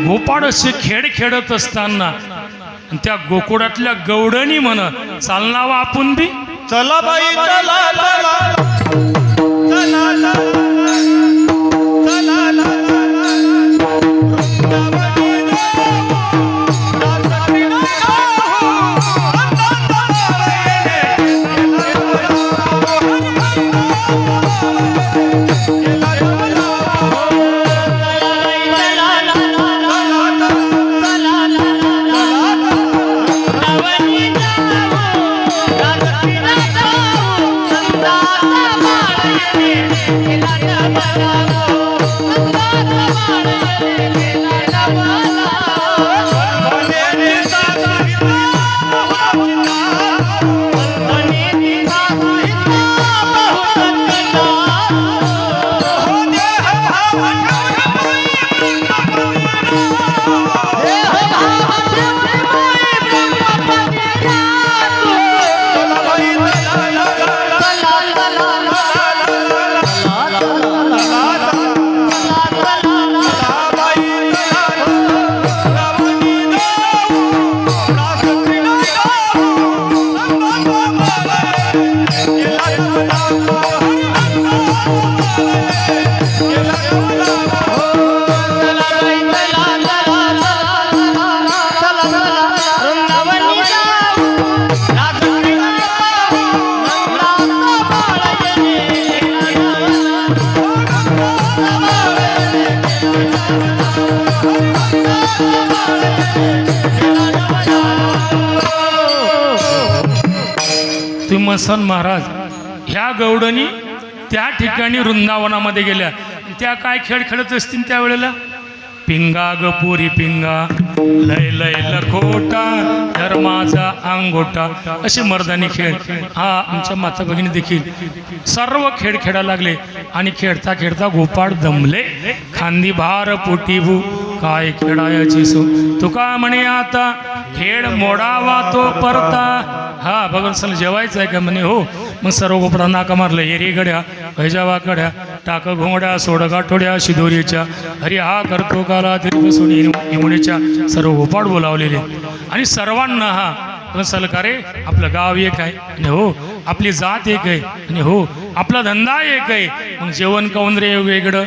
गोपाळ असे खेळ खेळत असताना त्या गोकुळातल्या गौडणी म्हण चालनावा आपण बी चला बाई चला चला चला चला मसन महाराज ह्या गौडणी त्या ठिकाणी वृंदावनामध्ये गेल्या. त्या काय खेळ खेळत असतील त्यावेळेला पिंगा ग पोरी पिंगा लय लय लखोटा धर्माचा अंगोटा असे मर्दानी खेळ. हा आमच्या माता भगिनी देखील सर्व खेळ खेळायला लागले आणि खेळता खेळता गोपाळ दमले. खांदी भार पोटी भू काय खेळायची सो तुका म्हणे आता खेळ मोडावा तो परता. हा भगवान सर जेवायचं आहे का म्हणे हो. मग सर्व गोपडा नाका मारलं एरी गड्या भैजावा कड्या टाक घोंगड्या सोड गाठोड्या शिदोरीच्या हरी हा करतो काला तरी बसून इमुनीच्या सर्व गोपाळ बोलावलेले आणि सर्वांना हा पण चल का रे, आपलं गाव एक आहे आणि हो आपली जात एक आहे आणि हो आपला धंदा एक आहे, मग जेवण काऊन रे वेगळं?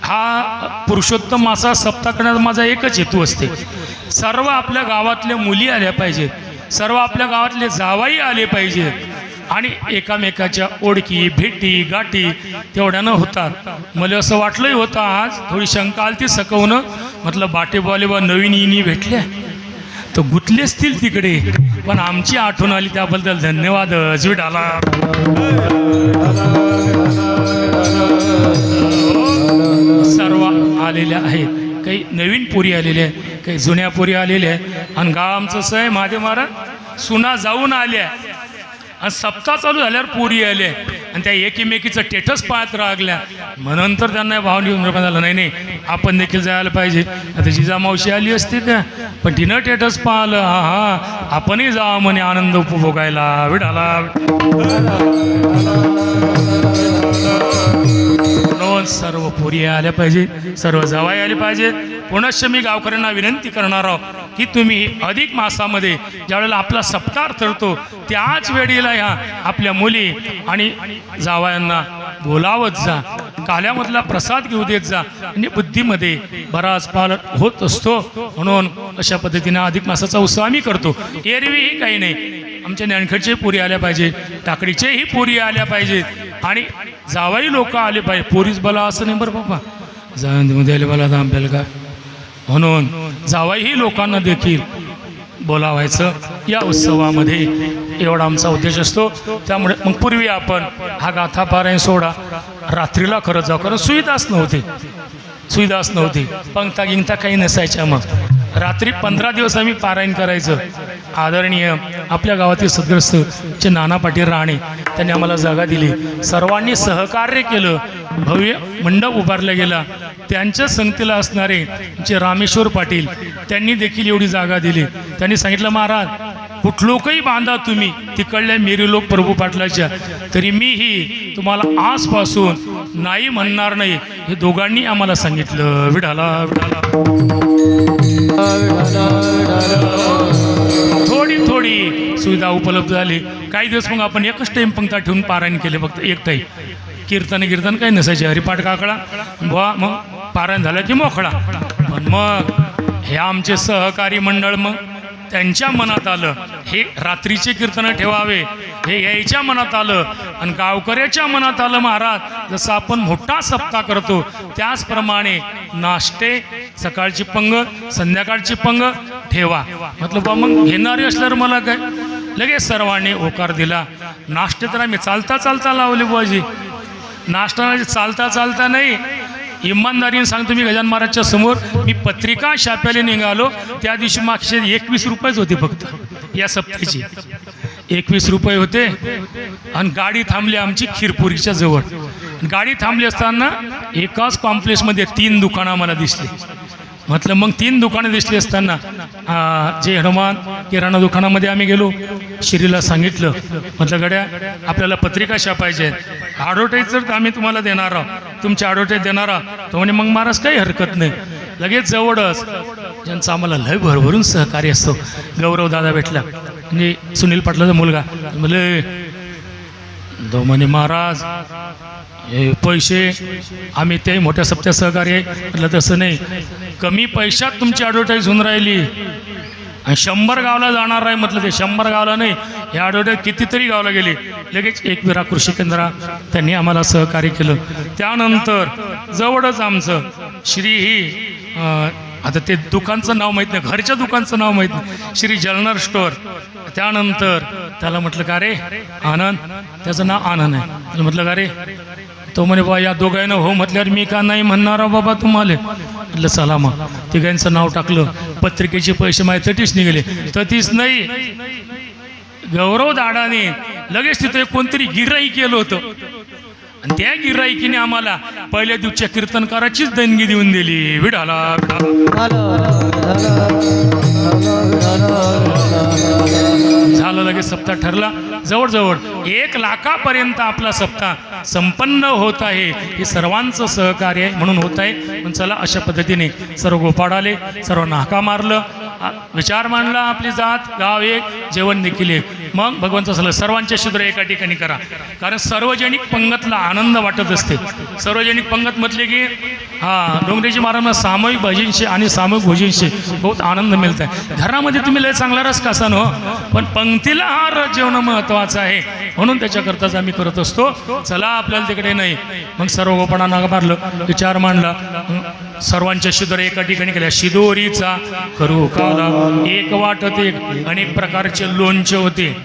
हा पुरुषोत्तम मासा सप्ताह करण्याचा माझा एकच हेतू असते, सर्व आपल्या गावातल्या मुली आल्या पाहिजेत, सर्व आपल्या गावातले जावाई आले पाहिजेत आणि एकामेकाच्या ओळखी भेटी गाठी तेवढ्यानं होतात. मला असं वाटलंही होतं आज, थोडी शंका आली ती सकवणं, म्हटलं बाटे बॉले बा नवीन इनी भेटल्या तर गुतले असतील तिकडे, पण आमची आठवण आली त्याबद्दल धन्यवाद. विठाला सर्व आलेल्या आहेत, काही नवीन पोरी आलेल्या आहेत, काही जुन्या पोरी आलेल्या आहेत आणि गाव आमचं असं आहे महादेव महाराज सुना जाऊन आल्या आणि सप्ताह चालू झाल्यावर पोरी आल्या आणि त्या एकीमेकीचं टेटस पाहत रागल्या, म्हणून तर त्यांना भाव निघून झालं नाही नाही आपण देखील जायला पाहिजे. आता जिजामावशी आली असते का, पण तिनं टेटस पाहिलं, हा हा आपणही जावं म्हणे आनंद उपभोगायला. विठाला म्हणून सर्व पोरी आल्या पाहिजे, सर्व जावाई आले पाहिजे. पुनश्च मी गावकऱ्यांना विनंती करणार आहोत की तुम्ही अधिक मासामध्ये ज्यावेळेला आपला सप्ताह ठरतो त्याच वेळेला ह्या आपल्या मुली आणि जावयांना बोलावत जा, काल्यामधला प्रसाद घेऊ देत जा आणि बुद्धीमध्ये बराच पालट होत असतो. म्हणून अशा पद्धतीने अधिक मासाचा उत्सव आम्ही करतो. एरवीही काही नाही, आमच्या ज्ञानखेडचे पुरी आल्या पाहिजे, टाकडीचेही पुरी आल्या पाहिजेत आणि जावाई लोक आले पाहिजे. पोरीच बला असं नाही बरं बाबा, जावयामध्ये आले मला दांबेल का, म्हणून जावाईही लोकांना देखील बोलावायचं या उत्सवामध्ये, एवढा आमचा उद्देश असतो. त्यामुळे मग पूर्वी आपण हा गाथा पारायण सोहळा रात्रीला करत जाऊ, कारण सुविधाच नव्हती, पंक्ता गिंगता काही नसायच्या. मग रात्री 15 दिवस आम्ही पारायण करायचं. आदरणीय आपल्या गावातील सद्ग्रस्त चे नाना पाटील राणे त्यांनी आम्हाला जागा दिली, सर्वांनी सहकार्य केलं, भव्य मंडप उभारला गेला. त्यांच्या संगतीला असणारे जे रामेश्वर पाटील त्यांनी देखील एवढी जागा दिली. त्यांनी सांगितलं महाराज कुठलोकही बांधा तुम्ही तिकडल्या मेरी लोक प्रभू पाटलाच्या, तरी मीही तुम्हाला आजपासून नाही म्हणणार नाही, हे दोघांनी आम्हाला सांगितलं. विठाला विठाला थोडी सुविधा उपलब्ध झाली. काही दिवस मग आपण एकच टाईम पंक्ता ठेवून पारायण केले, फक्त एक टाईम. कीर्तन काही नसायचे, हरिपाठ काकडा बुवा, मग पारायण झालं की मोकळा. पण मग हे आमचे सहकारी मंडळ, मग त्यांच्या मनात आलं हे रात्रीचे कीर्तन ठेवावे, हे यायच्या मनात आलं आणि गावकऱ्याच्या मनात आलं महाराज जसं आपण मोठा सप्ताह करतो त्याचप्रमाणे नाश्ते, सकाळची पंगत, संध्याकाळची पंगत ठेवा. म्हटलं बा मग घेणारे असल्यावर मला काय, लगेच सर्वांनी होकार दिला. नाश्ते तर आम्ही चालता लावले बुवाजी, नाश्ता चालता नाही. इमानदारीने सांगतो मी गजानन महाराजच्या समोर, मी पत्रिका छाप्याला निघालो त्या दिवशी मागचे 21 रुपयेच होते फक्त या सप्त्याची, 21 रुपये होते. आणि गाडी थांबली आमची खिरपुरीच्या जवळ. गाडी थांबली असताना एकाच कॉम्प्लेक्समध्ये 3 दुकानं आम्हाला दिसली. म्हटलं मग 3 दुकानं दिसली असताना जे हनुमान किराणा दुकानामध्ये आम्ही गेलो. श्रीला सांगितलं, म्हटलं गड्या आपल्याला पत्रिका छापायच्या आहेत, ॲडव्हर्टाईज जर आम्ही तुम्हाला देणार आहोत, तुमची ॲडव्हर्टाईज देणार आहोत. तो म्हणे मग महाराज काही हरकत नाही. लगेच जवळच ज्यांचं आम्हाला लय भरभरून सहकार्य असतो, गौरव दादा भेटला, म्हणजे सुनील पाटलाचा मुलगा. म्हणे तो म्हणे महाराज हे पैसे आम्ही ते मोठ्या सप्त्या सहकार्य. म्हटलं तसं नाही, कमी पैशात तुमची ॲडव्हर्टाईज होऊन राहिली आणि 100 गावला जाणार आहे. म्हटलं ते 100 गावला नाही, हे ॲडव्हर्टाईज कितीतरी गावला गेली. लगेच एकविरा कृषी केंद्र त्यांनी आम्हाला सहकार्य केलं. त्यानंतर जवळच आमचं श्री ही आता ते दुकानचं नाव माहीत नाही, घरच्या दुकानचं नाव माहीत नाही, श्री जलनर स्टोअर. त्यानंतर त्याला म्हटलं का रे आनंद, त्याचं नाव आनंद आहे. म्हटलं का रे, तो म्हणे बा या दोघांना हो म्हटल्यावर मी का नाही म्हणणार बाबा तुम्हाला. म्हटलं चला मग तिघांचं नाव टाकलं. पत्रिकेचे पैसे माझे तटीच निघाले. तटीच नाही, गौरव दाडाने लगेच तिथे कोणतरी गिराई केलं होतं आणि त्या गिराईकीने आम्हाला पहिल्या दिवसच्या कीर्तनकाराचीच देणगी देऊन दिली. विठाला झालं, लगेच सप्ताह ठरला. जवळजवळ 1 लाखापर्यंत आपला सप्ताह संपन्न होत आहे. हे सर्वांचं सहकार्य आहे म्हणून होत आहे. पण चला अशा पद्धतीने सर्व गोपाळ आले, सर्व नाका मारलं विचार मांडला, आपली जात गाव एक, जेवण देखील एक. मग भगवंत झालं सर्वांचे शूद्र एका ठिकाणी करा. कारण सार्वजनिक पंगतला आनंद वाटत असते. सार्वजनिक पंगत म्हटले की डोंगरेजी महाराजांना सामूहिक भजनशी आणि सामूहिक भोजनशी बहुत आनंद मिळत आहे. घरामध्ये तुम्ही लय चांगला रस कसा न हो, पण पंक्तीला हा रस जेवणं महत्त्वाचं आहे, म्हणून त्याच्याकरताच आम्ही करत असतो. चला आपल्याला तिकडे नाही. मग सर्व गोपाळांना मारलं, विचार मांडला, सर्वांच्या शिदोर एका ठिकाणी केल्या. शिदोरीचा करू काला एक वाटत एक, अनेक प्रकारचे लोणचे होते.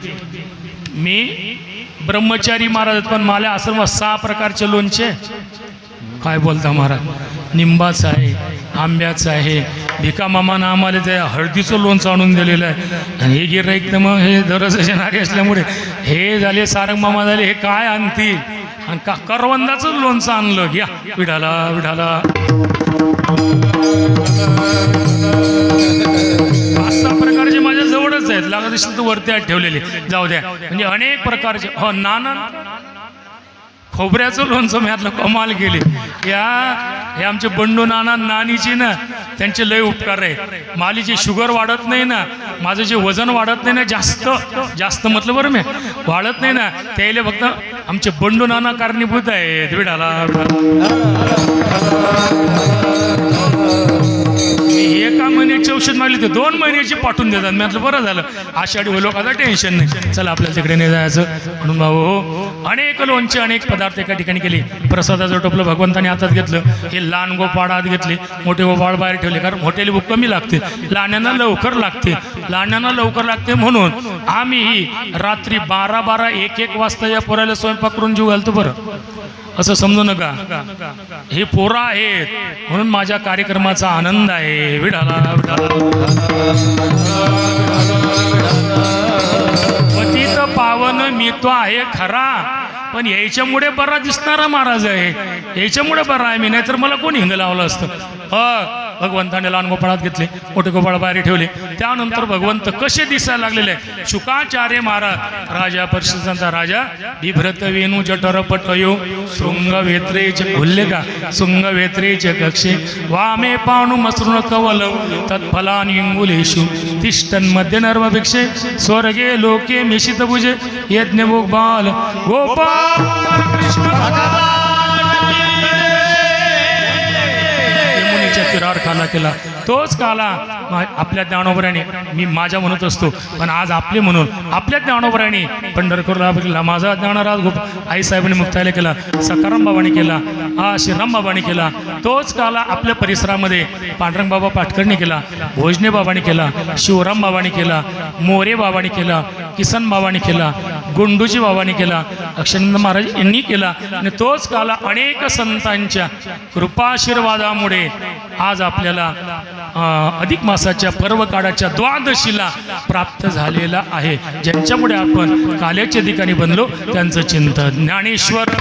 मी ब्रह्मचारी महाराज, पण मला आश्रमात 6 प्रकारचे लोणचे. काय बोलता महाराज, निंबाचं आहे, आंब्याचं आहे. भिका मामानं आम्हाला त्या हळदीचं लोणचं आणून दिलेलं आहे. आणि हे गिऱ्हाईक तर मग हे दररोज येणारे असल्यामुळे हे झाले, सारंग मामा झाले, हे काय आणतील, आणि करवंदाचं लोणचं आणलं. घ्या विढाला विढाला. 5-6 प्रकारचे माझ्या जवळच आहेत, लागत असेल तर वरती आहेत ठेवलेले, जाऊ द्या. म्हणजे अनेक प्रकारचे. हो, नाना खोबऱ्याचं लोणचं मी आतलं कमाल केले. हे आमचे बंडू नाना नानीची ना, त्यांचे लय उपकार आहे. मालीची शुगर वाढत नाही ना, माझं जे वजन वाढत नाही ना, जास्त म्हटलं बरं मी, वाढत नाही ना, त्याला फक्त आमचे बंडू नाना कारणीभूत आहेत. विडाला एका महिन्याची औषध मागली ते 2 महिन्याची पाठवून देतात. मी म्हटलं बरं झालं, आषाढी होलो का टेन्शन नाही, चला आपल्याला तिकडे नाही जायचं. म्हणून भाऊ अनेक लोणचे, अनेक पदार्थ एका ठिकाणी केले. प्रसादाचं टोपलं भगवंताने हातात घेतलं. हे लहान गोपाळ आत घेतले, मोठे गोपाळ बाहेर ठेवले. कारण मोठ्याला भूक कमी लागते, लहान्यांना लवकर लागते. म्हणून आम्ही ही रात्री 12-12, 1-1 वाजता या पोराला स्वयंपाक करून जीव घालतो. बरं असं समजू नका, हे पोरं आहेत म्हणून माझ्या कार्यक्रमाचा आनंद आहे. विडाला विडाला. पतित पावन मी तो आहे खरा, पण याच्यामुळे बरा दिसणारा महाराज आहे, याच्यामुळे बरा आहे मी, नाहीतर मला कोण हिंग लावलं असतं. भगवंताने लहान गोपाळात घेतले, मोठे गोपाळ बाहेर ठेवले. त्यानंतर भगवंत कसे दिसायला लागलेले आहे. शुकाचार्य महाराज, राजा परिषदांचा राजा, बिभ्रत वेणू जठर पटयो शृंग वेत्रेचे बोलले का, शृंग वेत्रेचे कक्षे वामे पाणू मसृण कवल तत्फलान इंगुलेशु तिष्ठन मध्य नर्मभिक्षे स्वर्गे लोके मिशित भुजे यज्ञ बाल गोपाल कृष्ण तिराड काला केला. तोच काला आपल्या ज्ञानोबराने, मी माझ्या म्हणत असतो पण आज आपले म्हणून आपल्या ज्ञानोबराने पंढरपूरला बघितला. माझा ज्ञानराज आईसाहेबांनी मुक्तायला केला, सकाराम बाबांनी केला, श्रीराम बाबांनी केला. तोच काला आपल्या परिसरामध्ये पांडुरंग बाबा पाटकरने केला, भोजने बाबांनी केला, शिवराम बाबांनी केला, मोरे बाबांनी केला, किसन बाबांनी केला, गुंडूजी बाबांनी केला, अक्षरानंद महाराज यांनी केला. आणि तोच काला अनेक संतांच्या कृपाशीर्वादामुळे आज आपल्याला अधिक मासाच्या पर्वकाळाच्या द्वादशीला प्राप्त झालेला आहे. ज्यांच्यामुळे आपण काल्याच्या ठिकाणी बनलो त्यांचं चिंतन. ज्ञानेश्वर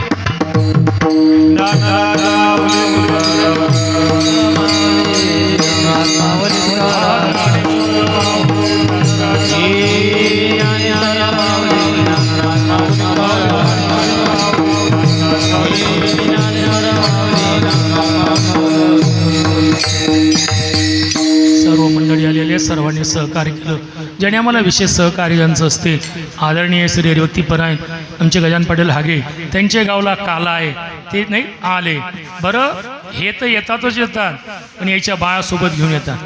सर्व मंडळी आलेले, सर्वांनी सहकार्य केलं. ज्याने आम्हाला विशेष सहकार्य ज्यांचं असते, आदरणीय श्री हरिभक्तीपरायण आमचे गजानन पाटील हागे, त्यांच्या गावला काला आहे, ते नाही आले. बरं हे तर येतातच येतात, पण याच्या बायासोबत घेऊन येतात.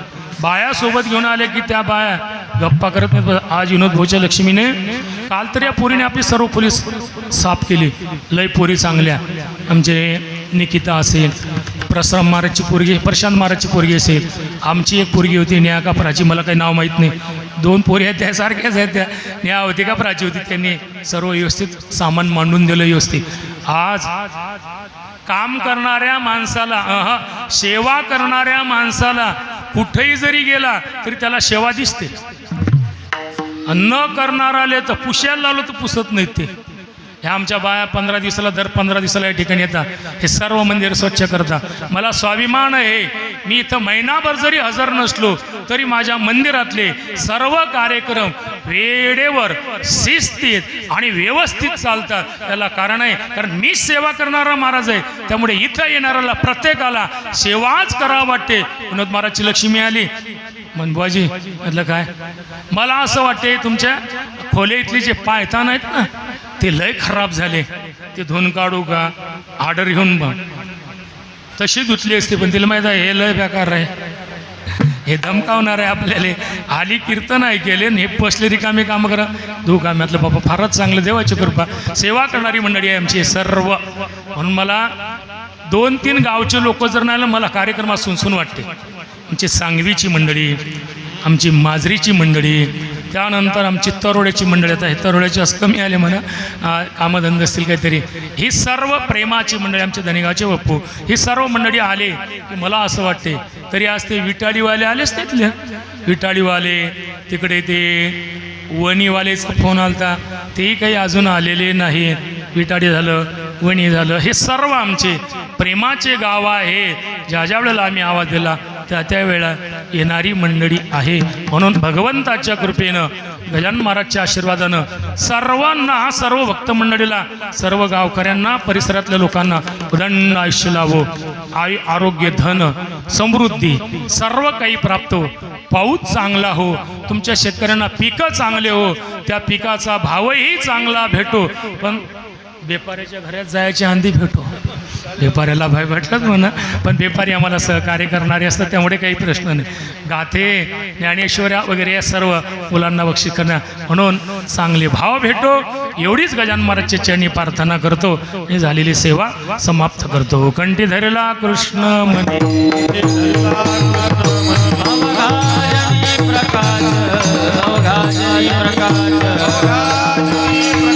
बायासोबत घेऊन आले की त्या बाया गप्पा करत नाहीत. आज विनोद भोच्या लक्ष्मीने काल तर या पोरीने आपली सर्व पोलीस साफ केली. लय पोरी चांगल्या, आमचे निकिता असेल, प्रशांत महाराजची पोरगी असेल, आमची एक पोरगी होती न्या कापराची, मला काही नाव माहीत नाही. 2 पोरी आहेत त्या सारख्याच आहेत, त्या न्या होती का प्राची होती. त्यांनी सर्व व्यवस्थित सामान मांडून दिलं व्यवस्थित. आज काम करणाऱ्या माणसाला, सेवा करणाऱ्या माणसाला कुठेही जरी गेला तरी त्याला सेवा दिसते. न करणारा आले तर पुशायला लावलं तर पुसत नाहीत ते. ह्या आमच्या बाया 15 दिवसाला, दर 15 दिवसाला या ठिकाणी येतात. हे सर्व मंदिर स्वच्छ करतात. मला स्वाभिमान आहे, मी इथं महिनाभर जरी हजर नसलो तरी माझ्या मंदिरातले सर्व कार्यक्रम वेळेवर, शिस्तीत आणि व्यवस्थित चालतात. त्याला कारण आहे, कारण मी सेवा करणारा महाराज आहे, त्यामुळे इथं येणाऱ्याला प्रत्येकाला सेवाच करावं वाटते. विनोद महाराजची लक्ष्मी आली, मनबुवाजी म्हटलं काय? मला असं वाटते तुमच्या खोलीतले जे पायतान आहेत ना ते लय खराब झाले, ते धुवून काढू का? ऑर्डर घेऊन बघ. तशी धुतली असते पण तिला माहिती आहे हे लय बेकार आहे, हे धमकावणार आहे आपल्याला. आली कीर्तन ऐकेले हे बसले रिकामे काम करा धू का? म्हटलं बाबा फारच चांगलं, देवाची कृपा. सेवा करणारी मंडळी आहे आमची सर्व. म्हणून मला 2-3 गावचे लोक जर नाही आलं मला कार्यक्रमात सुनसून वाटते. आमची सांगवीची मंडळी, आमची माजरीची मंडळी, त्यानंतर आमची तरोड्याची मंडळी. आता हे तरोड्याची असं कमी आले म्हणा, कामधंदे असतील काहीतरी. ही सर्व प्रेमाची मंडळी, आमचे धनेगावचे बाप्पू, ही सर्व मंडळी आले की मला असं वाटते. तरी आज ते विटाळीवाले आलेच तिथले, विटाळीवाले तिकडे ते वणीवालेचा फोन आलता, तेही काही अजून आलेले नाही. विटाळी झालं, वणी झालं, हे सर्व आमचे प्रेमाचे गाव आहे. ज्या ज्या वेळेला आम्ही आवाज दिला त्या त्यावेळेला येणारी मंडळी आहे. म्हणून भगवंताच्या कृपेनं, गजानन महाराजच्या आशीर्वादानं सर्वांना, सर्व भक्त मंडळीला, सर्व गावकऱ्यांना, परिसरातल्या लोकांना उदंड आयुष्य लावो, आरोग्य, धन, समृद्धी सर्व काही प्राप्त हो, पाऊस चांगला हो, तुमच्या शेतकऱ्यांना पिकं चांगले हो, त्या पिकाचा भावही चांगला भेटो. पण व्यापाऱ्याच्या घरात जायची आंधी भेटो. व्यापाऱ्याला भाई भेटलंच म्हणा, पण व्यापारी आम्हाला सहकार्य करणारे असतात त्यामुळे काही प्रश्न नाही. गाथे, ज्ञानेश्वऱ्या वगैरे या सर्व मुलांना बक्षीस करण्या, म्हणून चांगले भाव भेटो एवढीच गजानन महाराजच्या चरणी प्रार्थना करतो. ही झालेली सेवा समाप्त करतो. कंठी धरला कृष्ण म्हणे प्रकाश